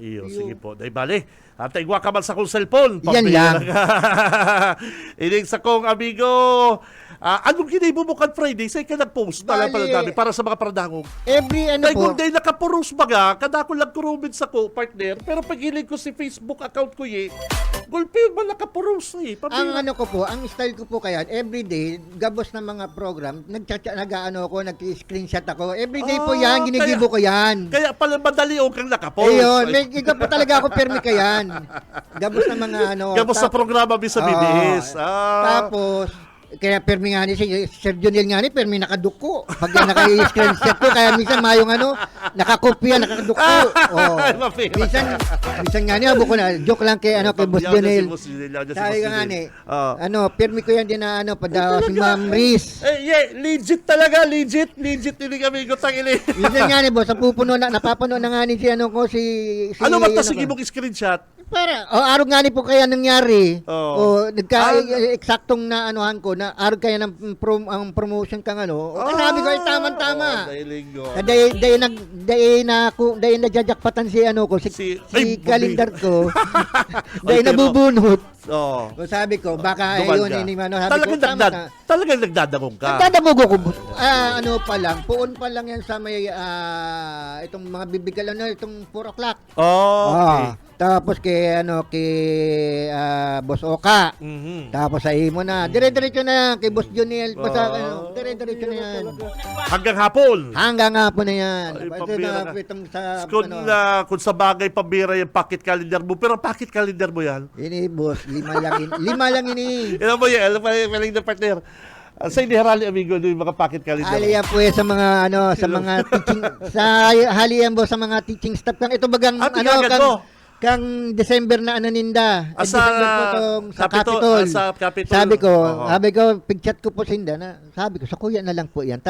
Iyo, sige po. Dahil bali, igwa ka man sa kong cellphone. Yan lang. Ining sa kong amigo. Anong kinibubukan Friday? Sa'yo ka nag-post pala dami para sa mga paradangog. Every Dahil po. kung dahil nakapurus baga, kada ko lang kurumit sa ko, partner, pero pag hilig ko si Facebook account ko gulpi ba nakapurus Ang ko po, ang style ko po kaya, everyday, gabos ng mga program, nag-screenshot ako. Everyday po yan, ginigibo ko yan. Kaya pala madali o kang nakapost. Ayun, may giga po talaga ako, permi ka yan. Gabos ng mga Gabos sa programa sa BBS. Tapos, kaya permi nga ni si Sir Juniel nga ni permi nakaduko. Pag naka-screenshot ko, kaya minsan mayong nakakopya, nakaduko. Minsan nga ni, abo ko na, joke lang kay Boss Juniel. Sabi ka nga ni, permi ko yan din na si Ma'am Riz. Legit talaga, legit ini kami gutang ili. Minsan nga ni, boss, napapuno na nga ni si ano ba tas sige mong screenshot? Para, araw nga ni po kaya nangyari. Eksaktong na anuhan ko, na araw kaya ng promotion kang sabi ko, tama-tama. Dahil najajakpatan si kalendar ko. Dahil nabubunot. Sabi ko, baka yun, Talagang nagdadagong ka. Nagdadagog ako. Puon pa lang yan sa may, itong mga bibigal, itong 4 o'clock. Okay. Tapos kay Boss Oka. Tapos sa imo na. Dire-diretso na yan kay Boss Juniel. Basta dire-diretso na yan. Hanggang hapon. Hanggang hapon na yan. Ay, pambira ka. Kung sa bagay pambira yung pocket calendar mo. Pero pocket calendar mo yan. Ini boss, 5 lang ini. Ilan mo yan? Maling na partner. Sa hindi harali amigo yung mga pocket calendar. Haliyan po sa mga sa mga teaching haliyan po sa mga teaching staff kang ito bagang kang December na ninda. December po sa Capitol. Sabi ko, pigchat ko po sinda na. Sabi ko, sa kuya na lang po yan.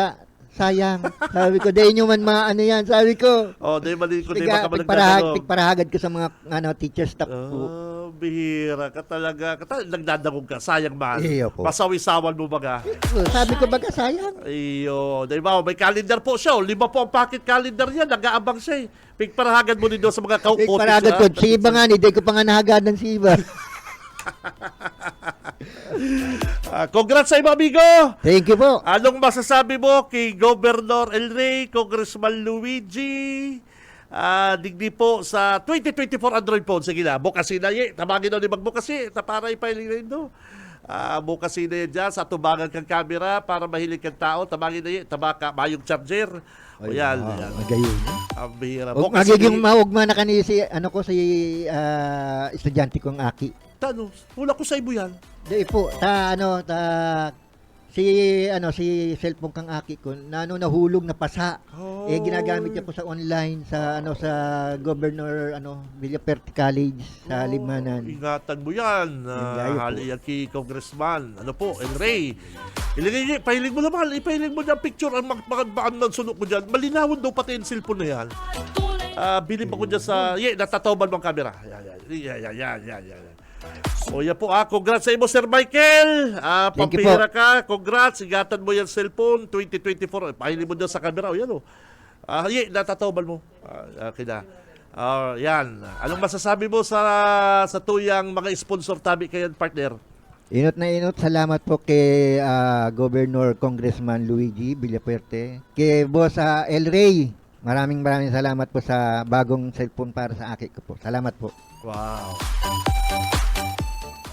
Sayang. Sabi ko, dahil nyo man yan. Sabi ko. Dahil mali ko din makamalagdadagong. Pigparahagad ko sa mga teacher staff po. Bihira ka talaga. Nagdadagong ka. Sayang man. Iyo po. Pasawi-sawan mo baga. Sabi ko baga, sayang. Iyo. Dahil ba, may calendar po siya. 5 po ang pocket calendar niya. Nag-aabang siya. Pigparahagan mo din doon sa mga kaukotis. Pigparahagan ko. Si Iba nga, hindi ko pa nga nahagadan si Iba. Congrats sa iyo, amigo. Thank you po. Anong masasabi mo kay Governor El Rey, Congressman Luigi, digdi po sa 2024 Android phone? Sige na, bukasi na tamagin daw ni magbukasi, para ipailing rin do. Bukas na yan dyan sa tubangan kang camera para mahilig kang tao. Tabangin na yan. Tabaka, mayong charger. O yan. Yan. Magayon. Ang bihira. Og Bukas magiging ini- maugma na kani si estudyante kong aki. Tano, wala ko sa ibo yan. Di po si cellphone kang aki ko nahulog na pasa. Oh. Ginagamit niya po sa online sa Governor Villaperte College sa Limanan. Ingatan mo yan. Ingayo po. Hali yan kay Congressman. Ano po, El Rey. Pahilig mo naman. Ipahilig mo dyan picture. Ang magpakadbaan ng sunok mo dyan. Malinawan daw pati yung cellphone na yan. Bilib ako dyan sa... natatawban mo ang camera. Yan. O yan po, congrats sa imo, Sir Michael. Thank you Pampihira ka. Congrats. Ingatan mo yan cellphone. 2024. Pahilig mo dyan sa camera. O yan o. Natatawban mo. Yan. Anong masasabi mo sa tuyang mga sponsor tabi kayan, partner? Inot na inot, salamat po kay Governor Congressman Luigi Villaperte. Kay Boss El Rey, maraming salamat po sa bagong cellphone para sa aki ko po. Salamat po. Wow.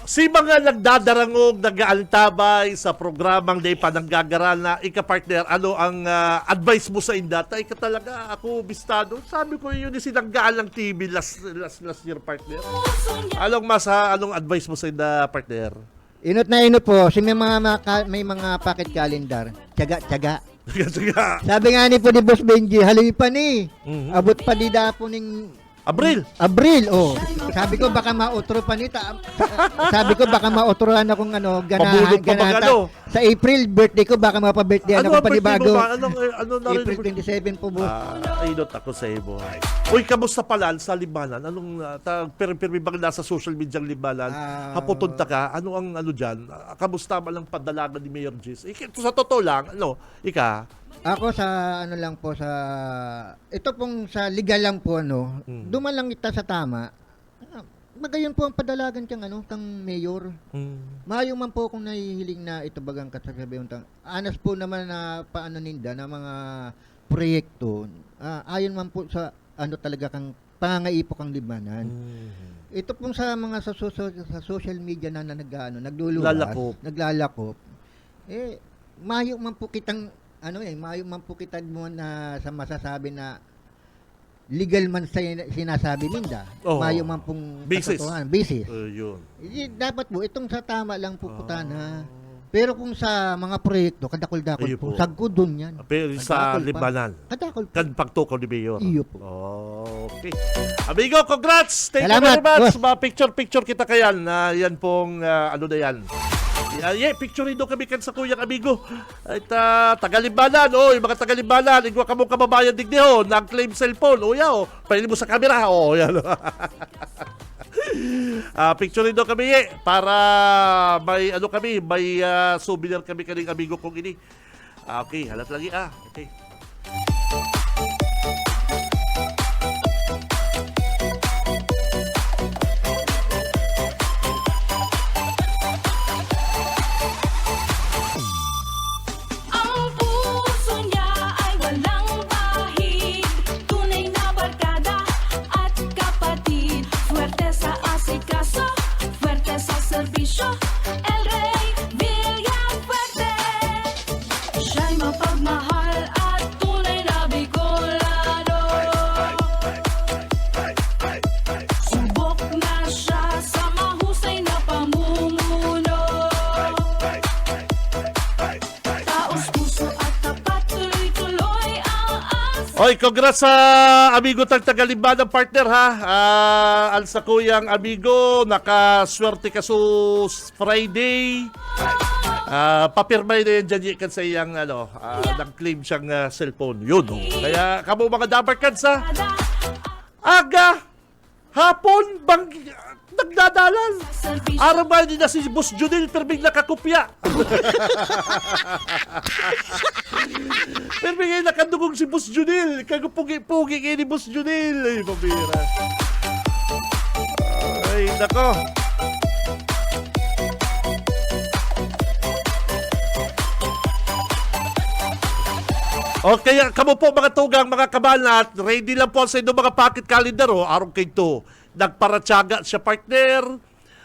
Si mga nagdadarangog, nag-aaltabay sa programang Day Pananggagaral na ika-partner, ano ang advice mo sa indata? Ika talaga, ako bistado. Sabi ko yun yung sinanggaan ng TV last year, partner. Anong advice mo sa inda, partner? Inot na inot po, may mga pocket calendar. Tiyaga. Sabi nga ni po ni Boss Benji, haloy pa ni. Abot pa di dapo ning Abril, Sabi ko baka mautro pa nita. Sabi ko baka mautrohan akong Pabulog pa ba, ano? Sa April birthday ko baka mapa-birthday ako panibago. Ano April 27 po, boss. Inot ako sa iyo. Uy, kamusta pala sa Libanan? Anong permi bang nasa social media ang Libanan? Haputunta ka? Ano ang diyan? Kamusta man lang padalagan ni Mayor Gis? Sa totoo lang, Ako sa lang po ito pong sa legal lang po duman lang ita sa tama. Magayon po ang padalagan kang mayor. Maayo man po kung nahihiling na ito bagang kasasabihan anas po naman na paano ninda na mga proyekto. Ayon man po sa talaga kang pangangaipo kang Libanan. Ito pong sa mga sa social media na nagluluwas, naglalakop. Maayo man po kitang maayo man po kita mo na sa masasabi na legal man sa sinasabi ninda. Maayo man pong basis. Yun. Dapat po itong sa tama lang po putana. Pero kung sa mga proyekto kadakol-dakol po, sagko doon yan. Pero sa Libanan. Kadakol po. Pagtukaw ni Mayor. Iyo po. Okay. Amigo, congrats! Thank you very much. Picture kita kayan. Yan pong, na yan. Picture rin doon kami kan sa kuyang amigo. At Tagalimbanan, yung mga Tagalimbanan, igwa ka mong kababayan digdiho, nag-claim cellphone, paili mo sa camera, yan. Picture rin doon kami, para may, may souvenir kami kaning amigo kong ini. Okay, halat lagi, okay. El Rey Villafuerte, siya'y mapagmahal at tunay na Bicolano. Subok na siya sa mahusay na pamumuno. Taos puso at tapat, tuloy-tuloy ang asa. Oy, congrats sa amigo tag Tagalimbanan, partner ha. Al sa kuyang amigo, nakaswerte ka so Friday. Papirmay na yan dyan kan sa iyang nag-claim siyang cellphone. Yun. Kaya kamo mga dabar kansa, aga, hapon, nagdadalan. Araw ba hindi na si Boss Junil Perming nakakopya? Perming ay nakadugong si Boss Junil. Kagupugi-pugi kayo ni Boss Junil. Ay, pabira. Ay, nako. Okay, kamo po mga tugang, mga kabanat, ready lang po sa inyo mga pocket calendar, araw kayo to. Nagparatsaga siya, partner.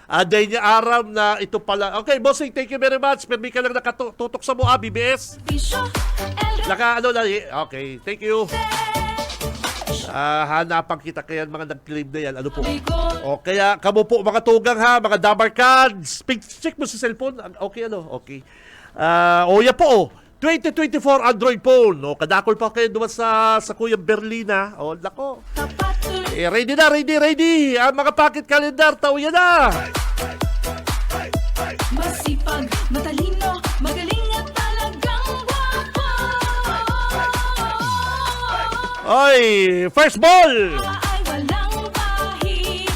Day niya aram na ito pala. Okay, bossing, thank you very much. Pero may ka lang nakatutok sa mo, BBS. Servisyo, El Okay, thank you. Hanapan kita kaya mga nag-claim na yan. Ano po? Bigo, O kaya, kamo po mga tugang ha, mga dabar cards. Check mo sa cellphone. Okay, Okay. Yan po, 2024 Android phone. O, kadakol pa kayo duman sa Kuya Berlina. O, nako. tapat tuloy. Ready na, ready. Ang mga pocket calendar, tauyan na. Masipag, matalino, magaling at talagang guwapo. Oy, first ball. Ay walang bahid.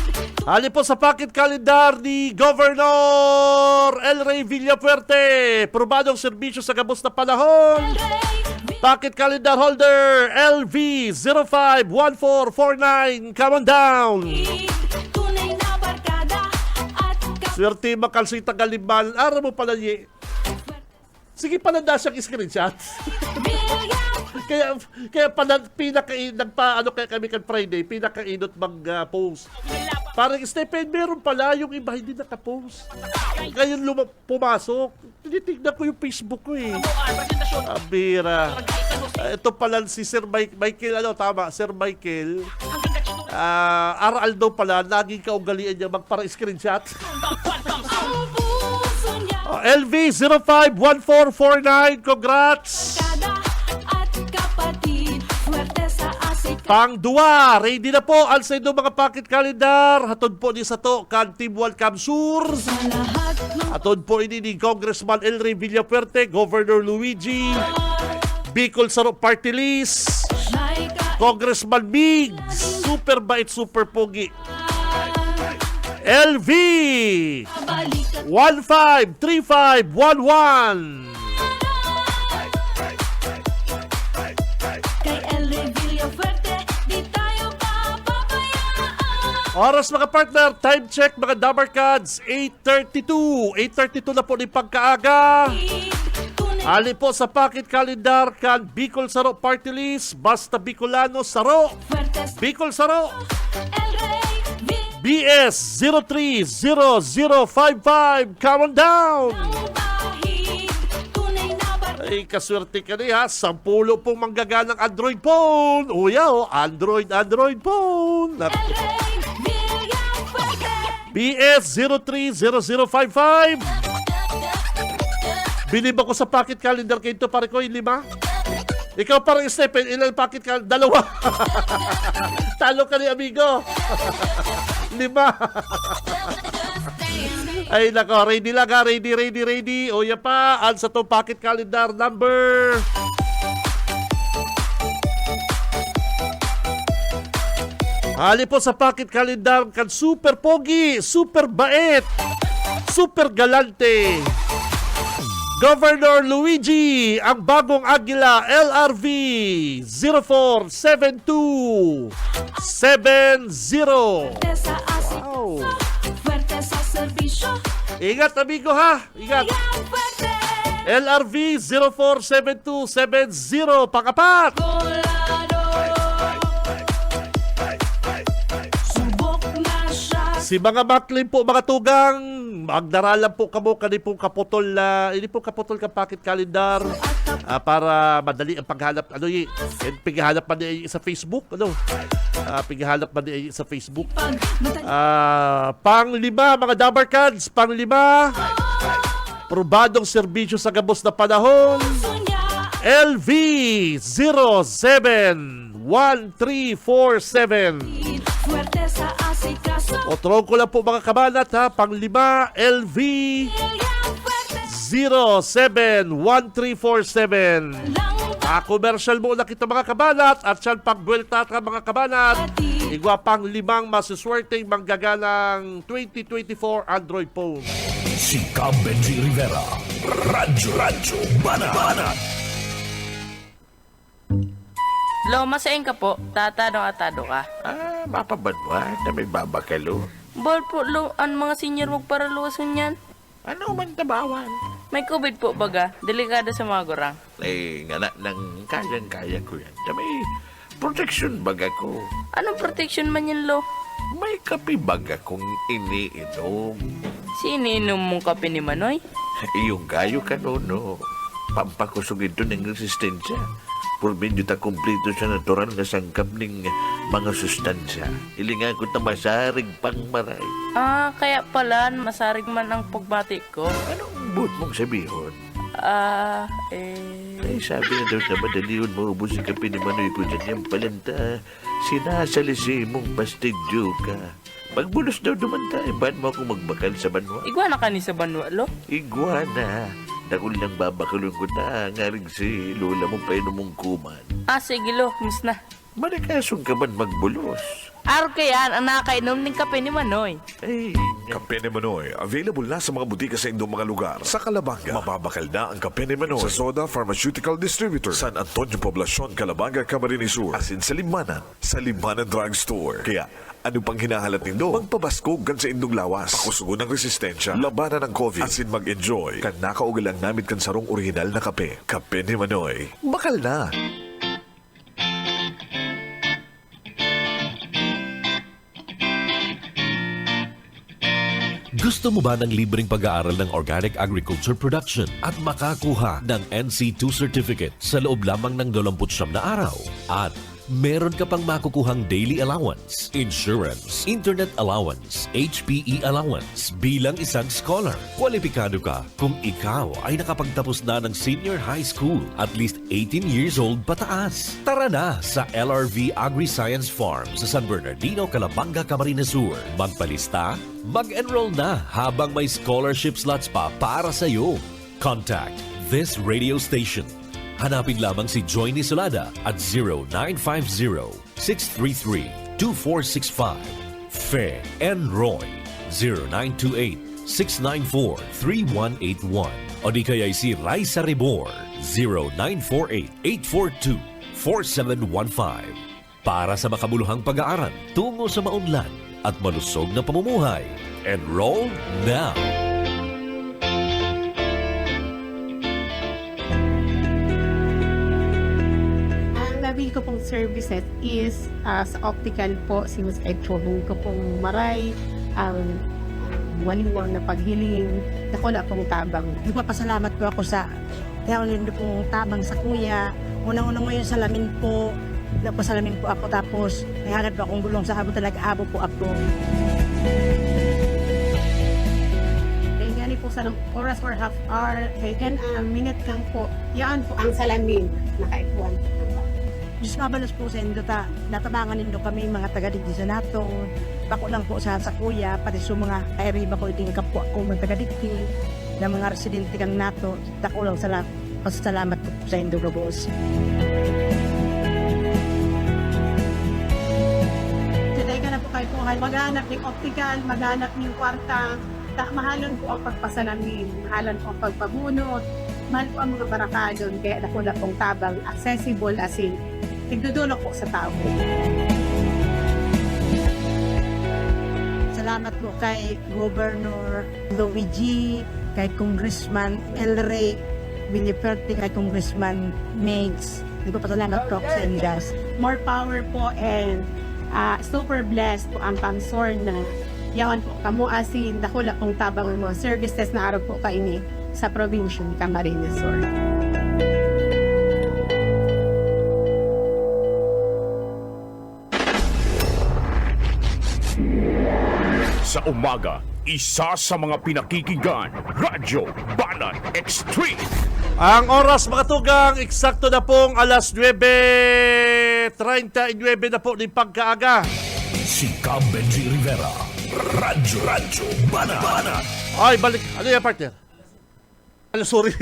Hali po sa pocket calendar ni Governor El Rey Villafuerte. Probadong serbisyo sa gabos na panahon. El Rey, Pocket calendar holder LV051449. Come on down. tunay na barkada at Swerte makalsita galimbalan. Ara mo pala ye. Sige pala na siyang screenshot. kabilyan. kaya pala kaya kami kan Friday, pinakainot mag-post. Parang Stephen, meron pala yung iba hindi naka-post. Ngayon pumasok. Tinitignan ko yung Facebook ko eh. Abira. Ito pala si Sir Michael, tama, Sir Michael. Aral daw pala, naging kaugalian niya magpara-screenshot. Ang puso niya LV051449, congrats! kada at kapatid. Swerte sa asik. Pang-2, ready na po ang sa inyo mga pocket calendar. Hatod po ni Sato, kan Team One Camsur. Sa lahat ng Hatod po ini ni Congressman El Rey Villafuerte, Governor Luigi, Bicol Saro Party List, siya'y Congressman Migs, super bait, super pogi. LV balikan 153511. kay El Rey Villafuerte. Di tayo papabayaan. Oras mga partner, time check mga Dabar Cards, 8:32. 8:32 na po ni pagkaaga. Tunay Ali po sa pocket calendar kan Bicol Saro Party List, basta Bicolano Saro. Fuerte Bicol Saro, El Rey BS 030055, come on down! bahid. Tunay na barkada. Ay, kaswerte ka niya, 10 pong manggaganang Android phone. Android phone. El Rey Villafuerte. BS 030055. Bilib ako sa pocket calendar kayo ito, pare ko, 5. Ikaw parang Stephen, ilang pocket calendar? 2. Talo ka ni amigo. 5. Ay nako, ready lang ha, ready. O yan pa, ang sa itong pocket calendar number. Hali po sa pocket calendar kan super pogi, super bait, super galante. Governor Luigi, ang bagong Agila LRV 047270. Fuerte sa asik. Wow. Fuerte sa serbisyo. Ingat amigo ha, ingat. Fuerte. LRV 047270, pangapat. Colado. Subok na siya. Si mga maklim po, mga tugang, magdaralan po kamo kanipong kaputol hindi po kaputol ka pocket calendar para madali ang paghanap. Paghanap pa niya sa Facebook. Paghanap pa niya sa Facebook. Pag matay. Pang-5, mga Dabar Cards, pang-5, probadong serbisyo sa gabos na panahon. Puso niya. LV 071347. Fuerte sa asikaso. O tron ko lang po mga kabanat ha, pang-5, LV Fuerte 071347. lang Commercial muna kita mga kabanat at siyan pagbuelta ka mga kabanat. Igwa pang 5 masuswerteng manggaganang 2024 Android phone. Si Benji Rivera. Radyo Banat. Lo, masaing ka po. Tatado ka. Mapabadwa na may babakalo. Bol po, lo, ang mga senior magparalusan yan. Ano man tabawan? May COVID po baga. Delikado sa mga gurang. Nga ng kayang-kaya ko yan. Na may protection baga ko. Anong protection man yan, lo? may kape baga kung iniinom. Sininom mong kape ni Manoy? Iyong gayo kanuno. Pampakusog ito ng resistensya. Purmin ta kumpleto sa natural na sangkap ng mga sustansya. Ilingan ko na masarig pang maray. Ah, kaya pala masarig man ang pagbati ko. Anong buot mong sabihin? Ay, sabi na daw na madaliyon mo ubus ang kape ni Manoy ko dyan yung palanta. Sinasalisi mong pastidyo ka. Pagbulos daw dumanta, ba't mo akong magbakal sa banwa? Iguana ka ni sa banwa, lo? Iguana. Dakul lang babakalon ko na ngaring si lola mong painom mong kuman. Ah, sige lo, miss na. Manakasong ka man magbulos. Araw kaya ang nakainom ng kape ni Manoy. Ay, Kape ni Manoy, available na sa mga butika sa indong mga lugar. Sa Calabanga, mababakal na ang Kape ni Manoy. Sa Soda Pharmaceutical Distributor, San Antonio Poblacion, Calabanga, Camarines Sur. Asin sa Limanan, sa Limanan Drug Store. Kaya, ano pang hinahalat nindo? Magpabaskog kan sa indong lawas. Pakusugon ng resistensya, labanan ng COVID. Asin mag-enjoy. Kan nakaugalang namit kan sarong original na kape. Kape ni Manoy. Bakal na. Gusto mo ba ng libreng pag-aaral ng Organic Agriculture Production at makakuha ng NC2 certificate sa loob lamang ng 29 na araw? At meron ka pang makukuhang daily allowance, insurance, internet allowance, HPE allowance bilang isang scholar. Kwalipikado ka kung ikaw ay nakapagtapos na ng senior high school at least 18 years old pataas. Tara na sa LRV Agri-Science Farm sa San Bernardino, Calabanga, Camarines Sur. Magpalista, mag-enroll na habang may scholarship slots pa para sa iyo. Contact this radio station. Hanapin lamang si Joy Nisolada at 0950-633-2465. Fe and Roy 0928-694-3181. O di kaya'y si Raisa Rebor 0948-842-4715. Para sa makabuluhang pag-aaral tungo sa maunlad at malusog na pamumuhay. Enroll now! Sabi ko pong services is sa optical po, since actually ko pong maray, waliwang na paghiling, nakula pong tabang. Nagpapasalamat po ako sa kaya pong tabang sa kuya. Unang-unang ngayon salamin po, nagpasalamin po ako tapos nahanap po akong gulong sa abo talaga, abo po ako. Kaya gani po sa oras or half hour, kaya minute lang po, yan po ang salamin, nakaikuan. Diyos mabalos po sa indo ta, natabangan nindo kami mga taga-digdi sa nato. Bako lang po sa kuya, pati sa mga kairiba ko iting kapwa ko mga taga-digdi na mga residente kang nato. Dako lang salamat po sa indo, Robos. Today ka na po kayo po, maghanap ng optical, maghanap ng kwarta. Mahalon po ang pagpasalamin, mahalon po ang pagpabunot, mahal po ang mga barakadon, kaya dako na pong tabang, accessible as in tigdudulog po sa tao. Salamat po kay Governor Luigi, kay Congressman El Rey Villaperte, kay Congressman Megs. Nagpapasalamat po sa Indas. More power po and super blessed po ang pangsor na yawan po kamo asin dakula pong tabang mga services na araw po kaini sa probinsya ni Camarines Sur. Sa umaga, isa sa mga pinakikinggan, Radyo Banat Extreme. Ang oras mga tugang, eksakto na pong alas 9:39 na po ng pagkaaga. Si Cam Benji Rivera, Radyo Banat. Ay, balik. Ano yan, partner? Ano, sorry.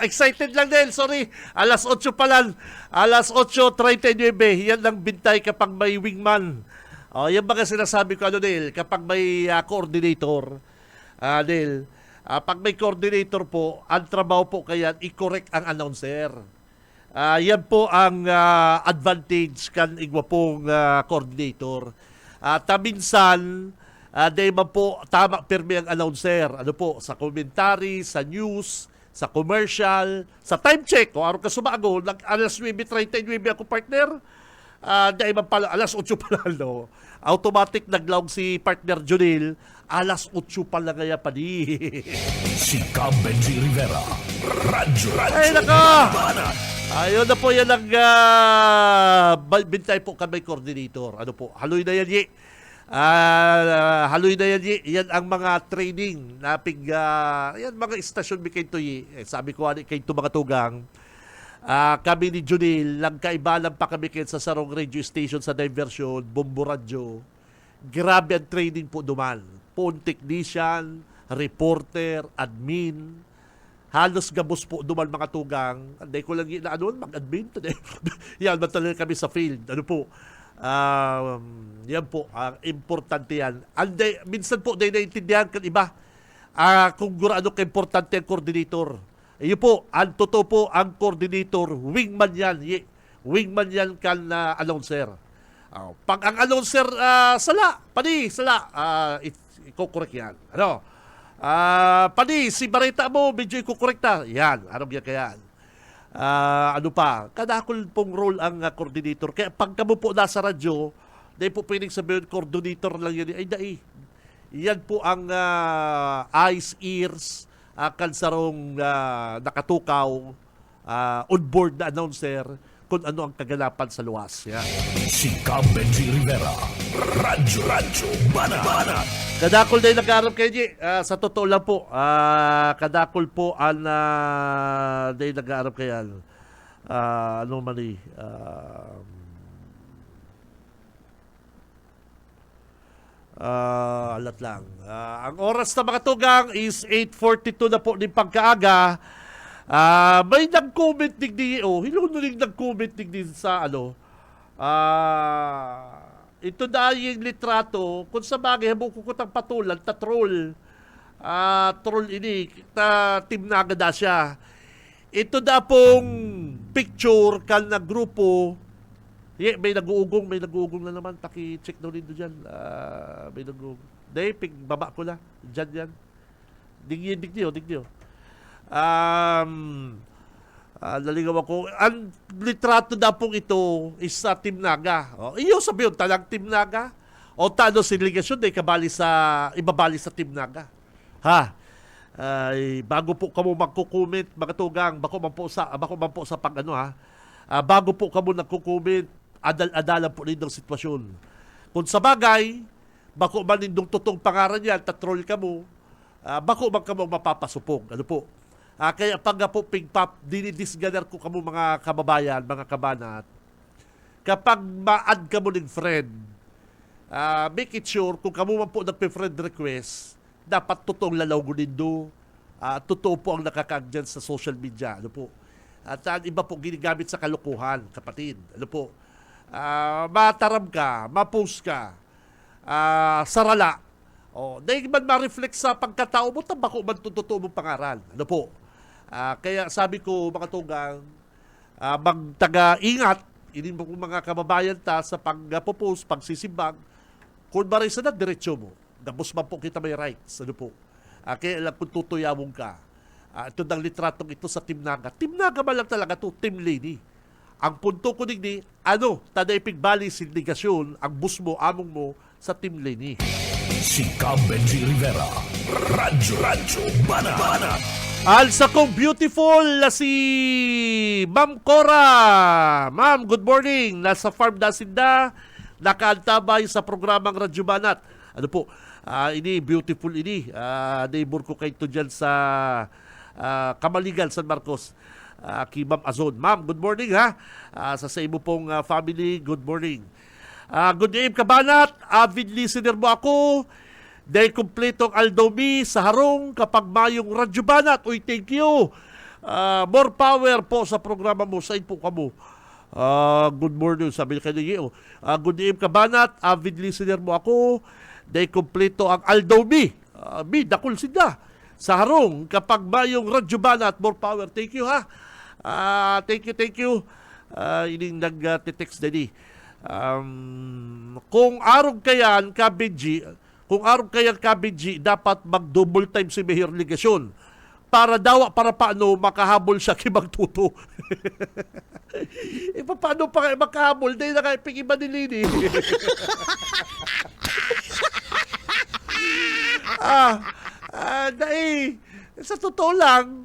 Excited lang din, sorry. Alas 8 pa lang. Alas 8:39. Yan lang bintay kapag may wingman. Yan ba kasi sinasabi ko, Dale, kapag may coordinator, Dale, pag may coordinator po, ang trabaho po kaya i-correct ang announcer. Yan po ang advantage kan igwa pong coordinator. Minsan, dahil man po tama pirmi ang announcer. Ano po, sa commentary, sa news, sa commercial, sa time check. Kung araw ka sumago, alas 9:39 ako partner. dahil man pala, alas 8 pala, no? Automatic naglaog si partner Junil, alas 8 pala kaya pa di. Si Cam Benji Rivera. Radyo. Ay, naka! Ayun na po yan ang bintay po kami coordinator. Ano po, haloy na yan, Yi. Haloy na yan, Yi. Yan ang mga training na yan mga istasyon mi kayo, Yi. Sabi ko, kayo mga tugang, kami ni Junil, nagkaibalan pa kami kayo sa sarong radio station sa diversion, Bombo Radio. Grabe ang training po duman. Phone technician, reporter, admin. Halos gabos po duman mga tugang. Hindi ko lang mag-admin. Yan, matagal kami sa field. Ano po? Yan po, importante yan. Minsan po, naiintindihan kan iba kung ano ka-importante ang coordinator. Iyo po, ang totoo po, ang coordinator, wingman yan. Wingman yan kan announcer. Pag ang announcer, sala, iko-correct yan. Ano? Si Barita mo, medyo iko-correcta. Yan, anong yan kaya? Ano pa? Kadakol pong role ang coordinator. Kaya pag kamo po nasa radyo, dahil po pwedeng sabihin, coordinator lang yan. Ay, dahil. Yan po ang eyes, ears, kansarong nakatukaw, on-board na announcer, kung ano ang kaganapan sa luwas. Yan. Si Cam Benji Rivera. Radyo. Bana. Kadakol na nag-aarap kayo, G. Sa totoo lang po, kadakol po ang dahil nag-aarap kayo. Ano man eh. Alat lang. Ang oras na mga tugang is 8:42 na po ng pagkaaga. May nag-comment digdi. Hinunuling nag-comment digdi sa ano. Ito dahil yung litrato, kung sa bagay, habukukutang patulan, troll. Troll ini, team na agad siya. Ito da pong picture kan na grupo. May nag-uugong na naman. Paki-check daw rin doon dyan. May nag-uugong. Dahil, baba ko na. Dyan. Digniyo. Naligaw ako. Ang litrato na pong ito is sa Team Naga. Iyo sabi yun, talang Team Naga. O tano siligasyon, ibabali sa Team Naga. Bago po kamo magko-comment, mga tugang, bako man po sa pag ano ha. Bago po kamo nagko-comment, adal-adalan po rin ng sitwasyon. Kung sa bagay, bako man nindong tutong pangaran yan, tatrol ka mo, bako man ka mo mapapasupog. Ano po? Kaya pag po pigpap, dinidisganer ko kamo mga kababayan, mga kabanat, kapag ma-add ka mo ng friend, make it sure, kung kamo man po nagpe-friend request, dapat totoong lalaw ko nindo, totoo po ang nakakagyan sa social media. Ano po? At iba po ginagamit sa kalukuhan, kapatid. Ano po? Mataram ka, ma-post ka, sarala. Dahil man ma-reflect sa pagkatao mo, tabako man totoo mong pangaral. Ano po? Kaya sabi ko, mga tugang, magtaga-ingat, hindi mo mga kababayan sa pag-post, pagsisibag, kung marisa na, diretsyo mo. Gabos man po kita may rights. Ano po? Kaya alam kung tutuyawong ka. Ito ng litratong ito sa Team Naga. Team Naga man lang talaga to, Team Lady. Ang punto ko digdi, taday pigbali sindigasyon, ang bus mo, among mo, sa Team Lady. Si Cam Benji Rivera. Radyo. Bana. Alsa kong beautiful na si Ma'am Cora. Ma'am, good morning. Nasa farm na sinda, nakaantabay sa programang Radyo Banat. Ano po? Ini beautiful ini. Neighbor ko kayo dyan sa Kamaligan, San Marcos. Kay Ma'am Azon. Ma'am, good morning ha. Sa imo pong family, good morning. Good day, Kabanat. Avid listener mo ako. Dahil kumpletong Aldomi sa harong kapag mayong Radyo Banat. Uy, thank you. More power po sa programa mo. Saan po kamo? Good morning. Sabi niya kanina. Good day, Kabanat. Avid listener mo ako. Dahil kumpleto ang Aldomi. Dakul sida. Sa harong kapag mayong Radyo Banat. More power. Thank you ha. Thank you. Ining nag-text na ni. Kung araw kayan kabidji, dapat mag-double time si Mayor Ligasyon. para paano makahabol siya kay Magtuto. Paano pa kayo makahabol? Dahil na kayo iba ni Lini. Sa totoo lang,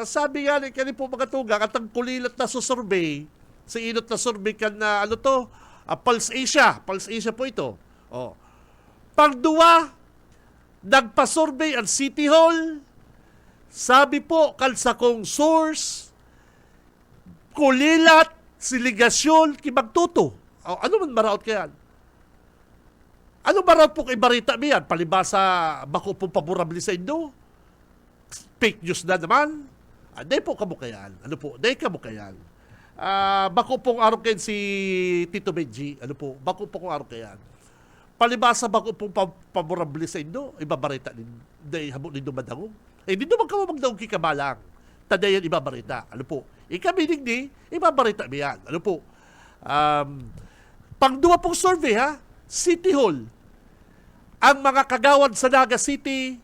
sabi nga ni kani po mga tuga, katang kulilat na susurvey, sa inot na survey kan na Pulse Asia po ito. Pangduwa, nagpa-survey ang City Hall, sabi po kalsa kong source, kulilat, siligasyon, kibagtuto. Ano man maraot kayan? Ano maraot po kay Barita miyan? Palibasa, bako po paborable sa Indo? Fake news na naman? Day po kamukayan. Day kamukayan. Bako pong araw kayan si Tito Benji. Bako pong araw kayan. Palibasa bako pong paborable sa Indo? Ibabarita din. Day habok din dumadangong. Dito magkamo magdaong kikabalang. Tadayan ibabarita. Ikaminig ni, ibabarita miyan. Pangduwa pong survey, ha? City Hall. Ang mga kagawad sa Naga City,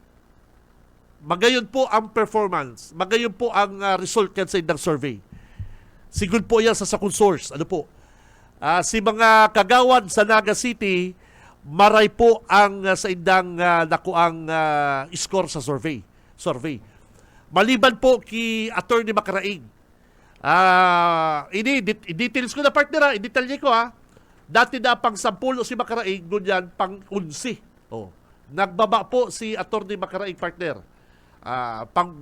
magayon po ang performance. Magayon po ang result kan sa indang survey. Sigud po yan sa sakong source. Si mga kagawad sa Naga City, maray po ang sa indang nakuang score sa survey. Maliban po ki Attorney Macaraig. Details ko na partner, i-detalye ko ha. Dati na pang 10 si Macaraig, ngunyan pang 11. Nagbaba po si Attorney Macaraig partner.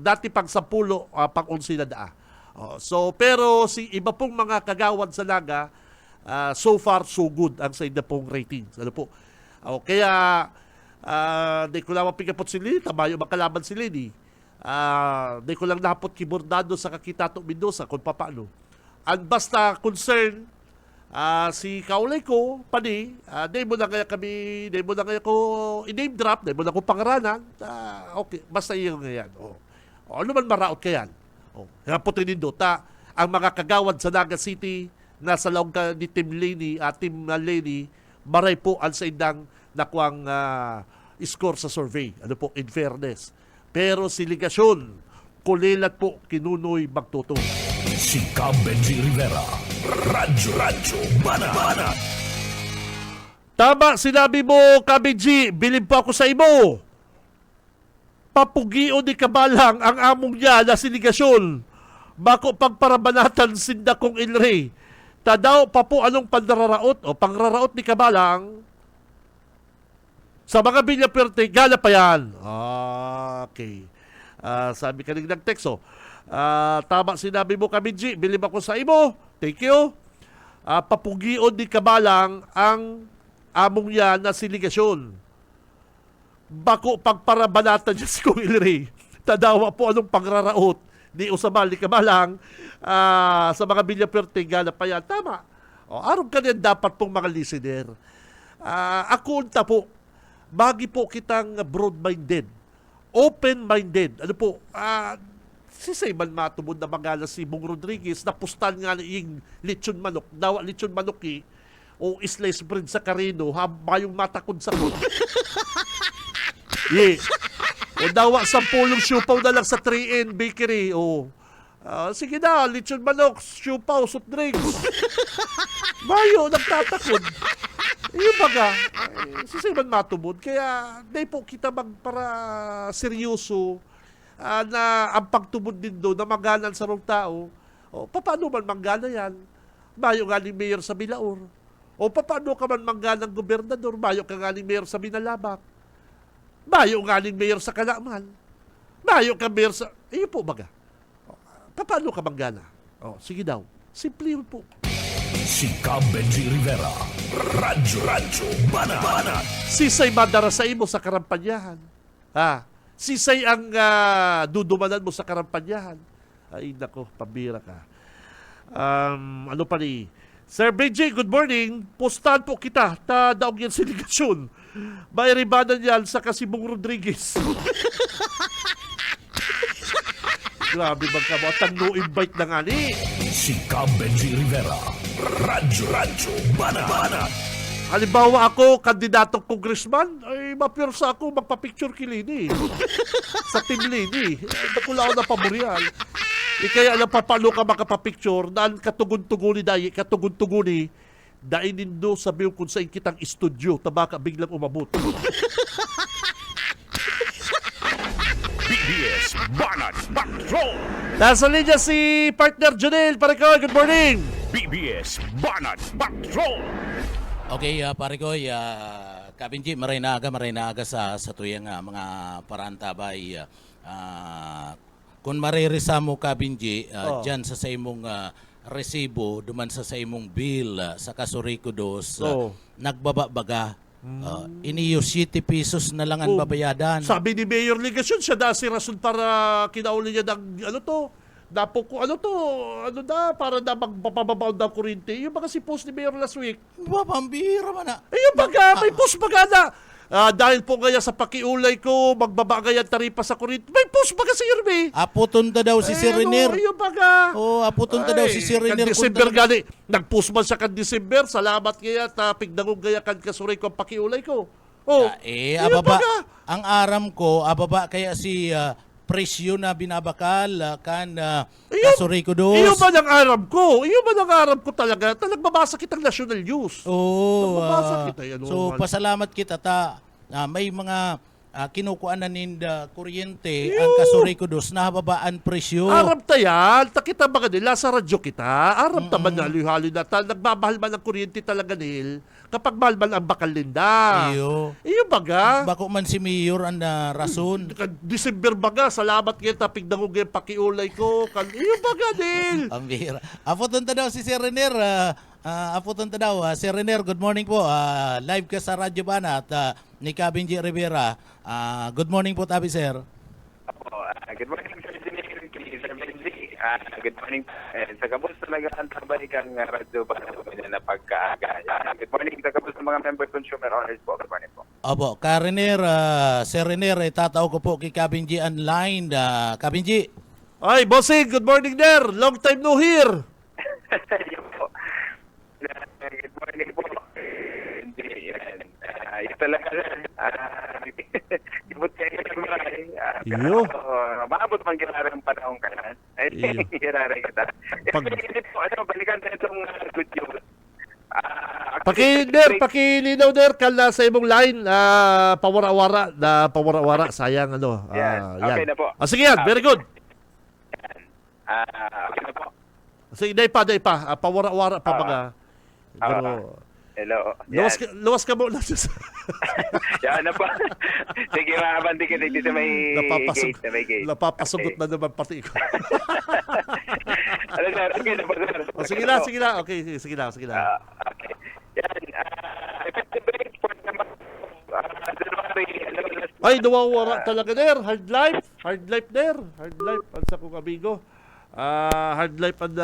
Dati pang 10, pang 11 na daa. Pero si iba pong mga kagawad sa Naga, so far so good ang sa ina pong ratings. Kaya di ko lang mapigapot si Lini, tamayo makalaban si Lini. Di ko lang napot kibordado sa Kakitato Mendoza kung paano. Ang basta concern, si kaulay ko, pani, di mo na kaya ko i-name drop, di mo na ko pangaranan, okay, basta yung ngayon. Ano man maraot kayan? Puti nindo, ang mga kagawad sa Naga City, nasa laong ka ni Team Leni, maray po ang sa indang nakuang score sa survey. In fairness. Pero si Ligasyon, kulilat po kinunoy Magtuto. Si Benji Rivera, Radyo Banat. Tama, sinabi mo, Benji, bilib pa ako sa imo. Papugio ni Kabalang ang among niya na si Ligasyon. Bako pagparabanatan sinda kong Ilrey. Tadaw pa po anong pangraraot ni Kabalang sa mga Villaperte, gala pa yan. Okay. Sabi ka rin nag-text, tama sinabi mo, Benji, bilib ako sa imo. Thank you. Papugion ni Kabalang ang among yan na si Ligasyon. Bako pagparabanatan niya si Kong Ilrey. Tadawa po anong pangraraot ni Usabal ni Kabalang sa mga Villaperte, gala pa yan. Tama. Araw ka din dapat pong mga listener. Ako unta po, bagi po kitang broad-minded, open-minded. Si Sayman matubod na magala si Bong Rodriguez na pustan nga yung lechon manok. Dawa lechon manok o slice bread sa Carino, mayong matakod sa kod. O dawa 10 siupaw na lang sa 3N Bakery. Sige na, lechon manok, siupaw, soft drinks. Mayo, nagtatakod. Yung baga, si Sayman matubod. Kaya, di po kita para seryoso na ang pagtubod din doon na magalan sa rong tao. Paano man manggana yan? Mayo nga ni mayor sa Bilaor. Paano ka man mangganang gobernador? Mayo ka nga ni mayor sa Binalabak. Mayo nga ni mayor sa Kalaman. Mayo ka mayor sa... po baga. Paano ka manggana? Sige daw. Simple yun po. Si Benji Rivera, Radyo Banat. Sisay madara sa imo sa karampanyahan. Sisay ang dudumanan mo sa karampanyahan. Ay nako, pambira ka. Ano pa ni? Sir Benji, good morning. Pustahan po kita. Daog yan si Ligasyon. May ribanan yan sa Kasibong Rodriguez. Grabe magkamo. At ang no-invite na nga ni. Si Benji Rivera, Radyo Banat. Halimbawa ako, kandidatong congressman, ay mapirsa ako magpa-picture kay Lini. Sa Team Lini. Nakula ako na paboryan. Kaya alam pa paano ka makapapicture, dahil katugun-tuguni dahi, katugun-tuguni, dahil nindo sabihin kung saan kitang studio, tabaka biglang umabot. BBS Banat Patrol! Nasa linya si partner Janelle Parikoy. Good morning! BBS Banat Patrol! Okay, pare ko, Kabinji, maray na aga sa tuyang mga parantabay. Kung maririsa mo, Kabinji, dyan sa imong resibo, duman sa imong bill, sa Kasuriko dos, nagbababaga. Iniyo 7 pesos na lang ang babayadan. Sabi ni Mayor Ligasyon, siya da si rason para kinauli niya ng para na magpapababaw ng kurente. Yung mga si post ni Mayor last week. Pambira man na. Yung baga, may post baga na. Dahil po kaya sa pakiulay ko, magbabagay ang taripa sa kurente. May post baga si Irme. Aputon ta daw si Sir Renier. Yung baga. Aputon ta daw si Sir Renier. December gani. Nag-post man siya kan December. Salamat kaya. Pigdangog gaya kan kasuray ko ang pakiulay ko. Ababa, ang aram ko, ababa kaya si presyo na binabakal Kasuray ko dos. Iyo ba ng aram ko? Iyo ba ng aram ko talaga? Nagbabasa kitang national news. Nagbabasa kita. Pasalamat kita may mga kinukuan na ninda kuryente ang Kasuray ko dos na babaan presyo. Aram tayan. Takita ba nila sa radyo kita? Aram taman na hali na nagbabahal man ang kuryente talaga nil. Kapag mahal man ang bakal linda. Iyo baga. Bako man si Mayor ang rason. December baga. Salamat kita. Pigdangog yung pakiulay ko. Iyo baga nil. Ang bihira. Aputon ta daw si Sir Renier. Sir Renier, good morning po. Live ka sa Radyo Banat ni Kabinji Rivera. Good morning po, tabi, sir. Good morning, Sir Benji. Good morning. Sa kabus talaga ang tabay kang radyo para na pagkaaga. Good morning sa kabus ng mga member consumer owners po. Good morning po. Opo, Sir Renier, tatao ko po kay Kabinji online. Kabinji. Ay, bossing, good morning there. Long time no hear. Good morning po. Ito talaga. Ibut kayo ng Iyo. maabot man ginarang panahon ka na. Ginarang kita. Balikan tayo itong good news. Pakilinaw der kala sa imong line pawara-wara sayang Yan. Okay na po. Sige yan, very good. Okay na po. Sige, day pa pawara-wara pa mga. Pero hello. luwas ka mo lang. Yan na po. Sige, makabandi ka dito sa may gate. Napapasugot na naman pati ko. Ano sir? Okay na po sir. Sige na. Okay, sige na. Okay. Yan. Effective rate for naman. Ay, nawawara talaga der. Hard life der. Hard life. Ang sa kong amigo. Hard life ang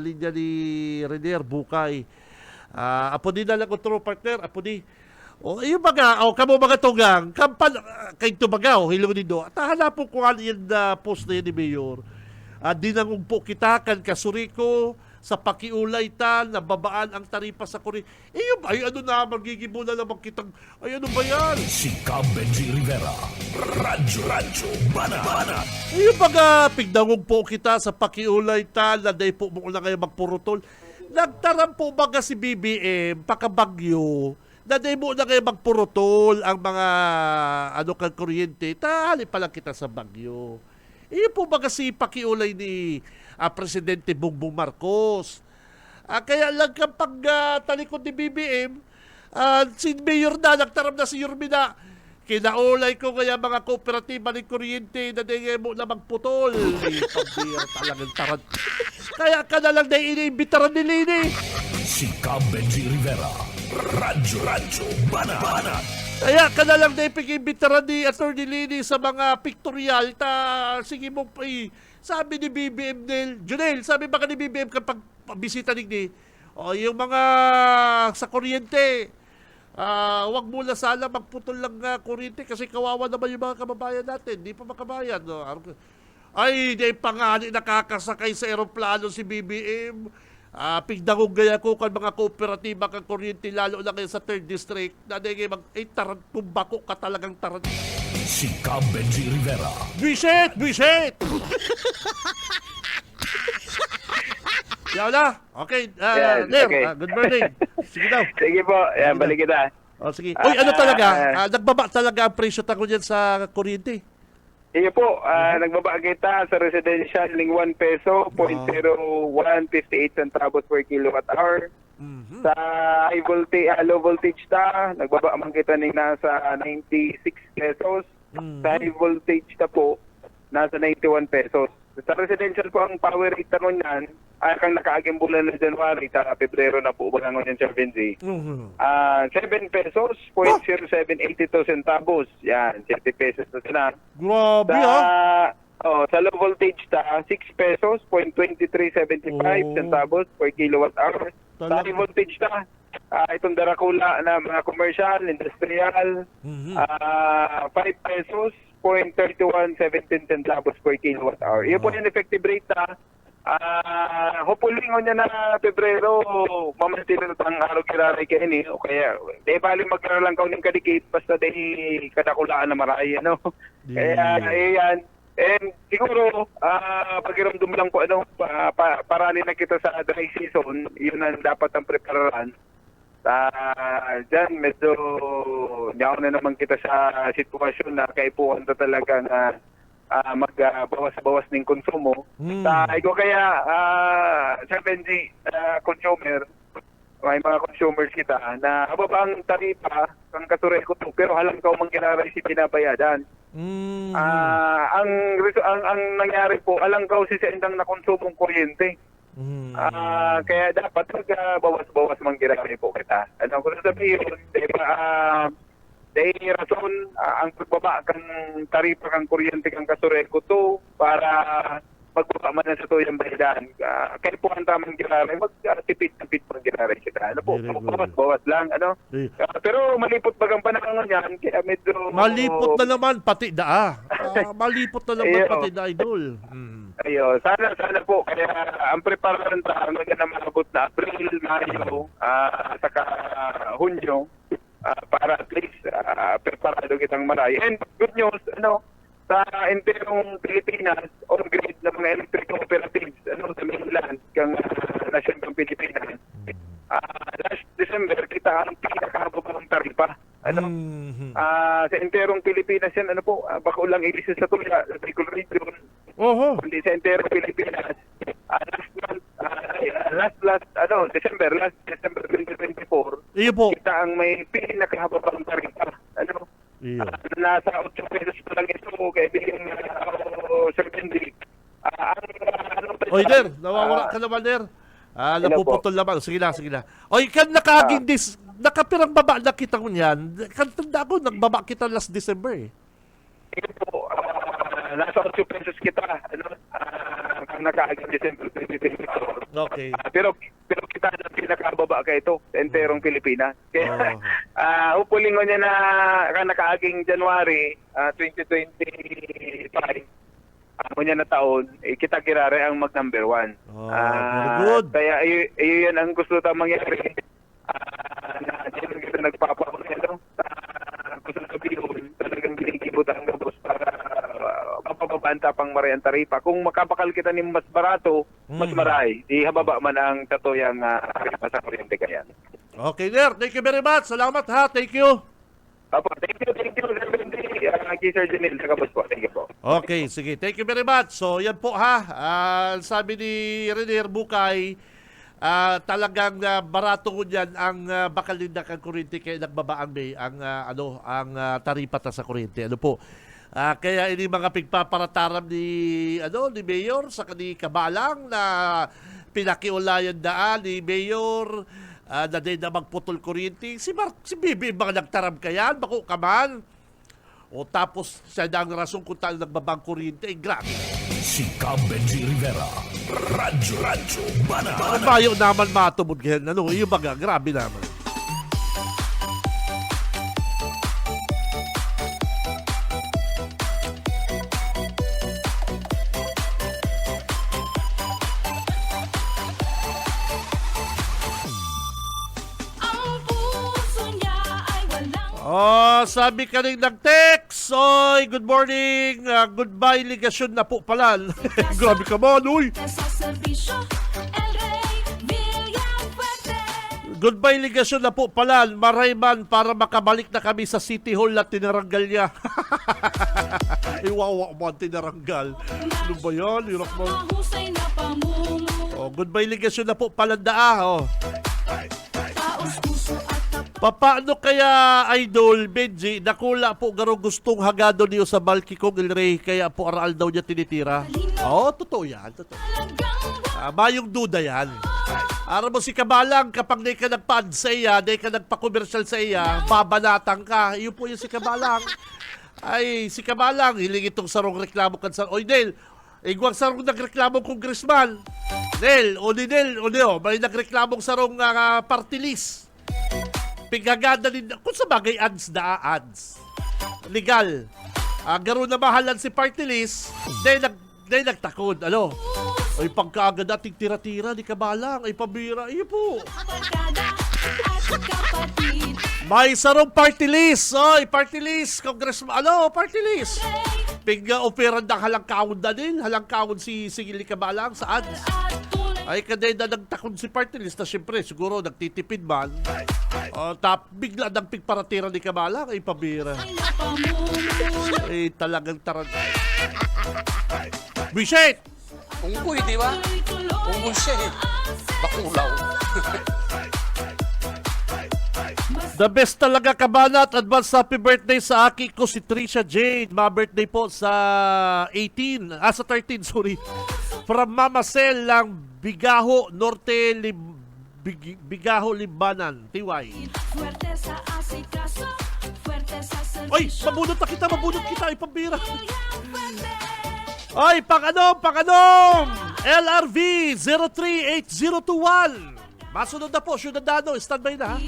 linya ni Renier Bukay. Apo din na lang control partner. Apo di. Yung baga, kamo mga tugang. Kay tubagaw, hilo nindo. Hanapon ko ano yung post na yun ni Mayor. Dinangog po kita kan Kasuriko sa pakiulay nababaan ang taripa sa kuryente. Magigibo na naman kitang, ano ba yan? Si Benji Rivera, Radyo Banat. Baga, pigdangog po kita sa pakiulay na day po mo na kayo magpurutol. Nagtaram po baga si BBM, pakabagyo, na day mo na kayo magpurutol ang mga kang kuryente. Hali pa lang kita sa bagyo. Po baga si pakiulay ni Presidente Bongbong Marcos. Kaya lang kapag talikod ni BBM, si Mayor na, nagtaram na si Yormina, kinaulay ko kaya mga kooperatiba ng kuryente na di mo na magputol. Pambira talagang tarad. Kaya ka na lang na iniimbitaran ni Lini. Si Benji Rivera, Radyo Banat. Kaya ka na lang na ipigimbitaran ni Atty. Lini sa mga pictorial. Sige mo pa sabi ni BBM Junel, sabi baka ni BBM kapag bisita ni yung mga sa kuryente, wag mo na sana magputol lang kuryente kasi kawawa naman yung mga kababayan natin. Di pa makabayan. Ay, di pa nga nakakasakay sa eroplano si BBM. pigdangog gaya ko kan mga kooperatiba kang kuryente lalo na kayo sa 3rd District na nagay tarant tumbako ka talagang tarant. Si Cam Benji Rivera. Bisit! Bisit! Yaw na. Okay. Yes, Ner, okay. good morning. Sige daw. Sige po, yan, balik kita. O, sige. Uy, ano talaga? Nagbaba talaga ang presyo tako dyan sa kuryente. Iyo po, nagbaba kita sa residential ng 1 peso, 0.0158 centavos per kilowatt hour. Sa high voltage, low voltage ta, nagbaba man kita ng nasa 96 pesos. Sa high voltage ta po, nasa 91 pesos. Sa residential po ang power rate nun yan, ay kang nakaaging bulan na January, sa Pebrero na po, bagang yan, Sir Benji. 7 pesos, 0.0782 centavos. Yan, 7 pesos na sila. Grabe Sa low voltage ta, 6 pesos, 0.2375 centavos per kilowatt hour. Sa high voltage ta, itong darakula na mga commercial, industrial, 5 pesos, 0.3117 centavos per kilowatt hour. Iyon po yung effective rate ta. Hopefully niya na Pebrero, mamantin na ang araw kiraray kayo ni. O kaya, di bali magkaralang kauning kadikit, basta di kadakulaan na maray, ano. Kaya, yan. And siguro, pagiramdam lang po, parali na kita sa dry season, yun ang dapat ang prepararan. Diyan, medyo niyaw na naman kita sa sitwasyon na kaipuan na talagang magbawas-bawas ng konsumo. Ikaw kaya, Sir Benji, consumer, may mga consumers kita na ababa ang taripa ang kasuray ko to, pero halang ka manggiraray si binabayadan. Ang nangyari po, alang ka si sendang na konsumong kuryente. Kaya dapat bawas-bawas manggiraray po kita. Ano ko sabihin, dahil rason ang pagbaba kang taripa kang kuryente kang kasuray ko to para magbaba man na sa tuyang bayadan. Kaya po ang tamang giraray, magtipid-tipid pang giraray kita. Ano po, bawas lang, ano. Pero malipot bagang panahon yan, kaya medyo... Malipot na naman, pati malipot na naman, pati da, idol. Ayo, sana po, kaya ang preparasyon ta, hanggang na malabot na April, Mayo, saka Hunyo, para at least preparado kitang maray. And good news, sa enterong Pilipinas, on-grid na mga electric cooperatives, sa mainland, kang nasyon ng Pilipinas. Last December, kita ang pinakababang taripa. Sa enterong Pilipinas yan, baka ulang ibisis sa tuya, sa Bicol Region. Kundi sa enterong Pilipinas, December 2024, kita ang may pinakababang taripa. Nasa 8 pesos pa lang ito, kaibigan Sir Benji. Oy, Der, nawawala ka naman, Der. Napuputol naman. Sige na. Oy, kan nakaging nakapirang baba na kita ko niyan. Tanda ko, nagbaba kita last December eh. Ito po, nasa 8 pesos kita, kang nakaaging December 2024. Okay. Pero kita na pinakababa ka ito sa enterong Pilipinas. Kaya hopefully niya na nakaaging January 2025, niya na taon, kita kirare ang mag number 1. Very good. Kaya iyon ang gusto tamang mangyari. Na dito kita nagpapakulo gusto sabihin, talagang binigibot ang gabos para mapapabanta pang maray ang taripa. Kung makapakal kita ni mas barato, mas maray, ihababa man ang tatuyang taripa sa kuryente kaya. Okay, Der. Thank you very much. Salamat ha. Thank you. Thank you, Sir Benji. Sir Janil, sagabos po. Thank you po. Okay, sige. Thank you very much. So, yan po ha. Sabi ni Renier Bukay, talagang barato ko dyan ang bakal din na kang kuryente kaya nagbaba ang taripa ta sa kuryente. Ano po? Kaya ini mga pigpaparataram ni Mayor sa kani kabalang na pinakiulayan daan ni Mayor na din na magputol kuryente. Si Bibi mga nagtaram kayan, bako kaman. O tapos siya na ang rason kung tayo nagbabang kuryente, grabe. Si Cam Benji Rivera. Radyo Bana. Ang bayo naman matubod ganyan. Yung baga, grabe naman. Oh, sabi ka rin nag-text. Oy, good morning. Goodbye, ligasyon na po pala. Grabe ka man, uy. Sa serbisyo, El Rey Villafuerte. Goodbye, ligasyon na po pala. Marayman para makabalik na kami sa City Hall na tinaranggal niya. Ay, wawa man, tinaranggal. Ano ba yan? Hirap mo. Mahusay na pamumuno. Oh, goodbye, ligasyon na po pala daa. Oh. Taos puso at Paano kaya, Idol Benji, nakula po garo gustong hagado niyo sa balki kong El Rey, kaya po aral daw niya tinitira? Oo, totoo yan. Totoo. Mayong duda yan. Ara mo si Kabalang, kapag di ka nagpad sa iya, di ka nagpa-commercial sa iya, babanatang ka. Iyon po yung si Kabalang. Ay, si Kabalang, hiling itong sarong reklamo kan sa... Oy, Nel, igwang sarong nagreklamong congressman. Nel, may nagreklamong sarong party list. Pigagada din, kung sa bagay ads. Legal. Garo na mahalan si party list, dahil nagtakod. Ano? Ay, pagkaagad ating tira-tira ni Kabalang. Ay, pabira. Iyo po. barkada at kapatid. May sarong party list. Oy, party list. Congressman, party list. Pig-operan ng halangkawon na din. Halangkawon si Sigili Kabalang sa ads. Ay, kaday na nagtakon si party list na siyempre, siguro nagtitipid man. Bigla nang pigparatira ni Kabalang, ay pabira. Ay, talagang tarang. Bisit! Unggoy, di ba? Unggoy siya eh. Bakulaw. The best talaga, Kabanat. Advance happy birthday sa aki ko si Trisha Jade. Ma-birthday po sa 13, sorry. From Mama Sel lang Bigaho Norte, Bigaho, Libanan, TY. Fuerte sa asikaso, fuerte sa serbisyo. Oy, mabunot kita, ipambira. Oy, pang-anom, LRV 038021. Masunod na po, Ciudadano, standby na ha.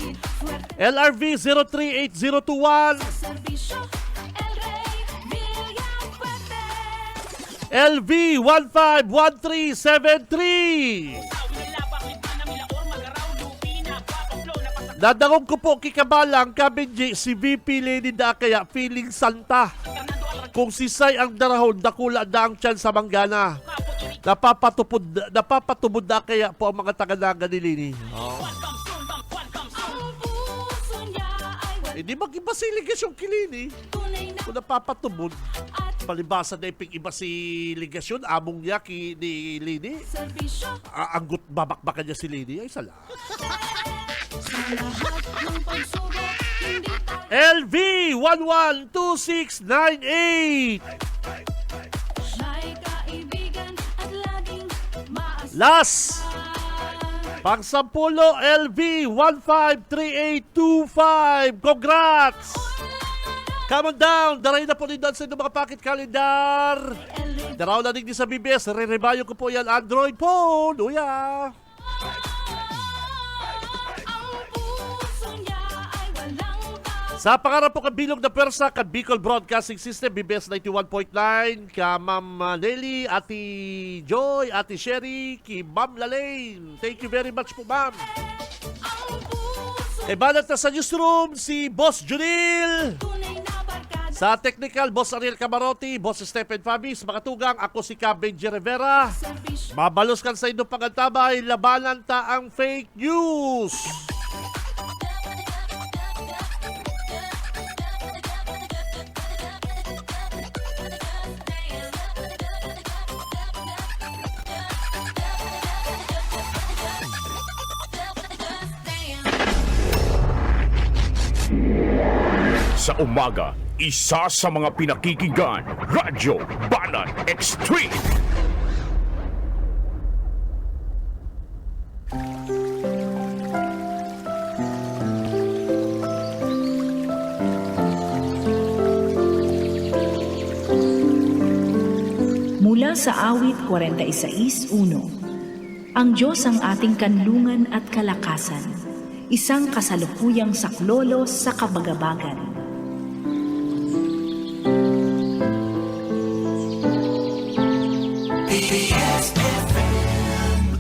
LRV 038021. Serbisyo, El Rey Villafuerte. LV 151373. Dadangog ko po kikabalang Kabenji si VP Lady da kaya feeling santa. Kung sisay ang darahon, dakula da ang tiyan sa manggana. Napapatubod da kaya po ang mga taga-naga ni Lini. Hindi mag-ibasiligas yung kilini. Kung napapatubod, palibasa na iping iba si ligasyon, among niya ni Lini. Anggot babakbakan niya si Lini, ay sala. LV 112698. Last pang-sampulo, LV 153825. Congrats! Come on down. Daray na po din doon sa inyong mga packet calendar. Daraw na din sa BBS. Re-rebayo ko po yan Android phone. Uya! Sa pangarap po kabilog na persa, ka Bicol Broadcasting System, BBS 91.9, ka Ma'am Nelly, Ate Joy, Ate Sherry, ki Ma'am Lalaine. Thank you very much po, Ma'am. Banat na sa newsroom, si Boss Junil. Sa technical, Boss Ariel Camarotti, Boss Stephen Fabis, mga tugang, ako si Benji Rivera. Mabalos kan sa inyong pangantabay, labanan ta ang fake news. Sa umaga, isa sa mga pinakikinggan, Radyo Banat Extreme. Mula sa awit 46:1. Ang Diyos ang ating kanlungan at kalakasan, isang kasalukuyang saklolo sa kabagabagan.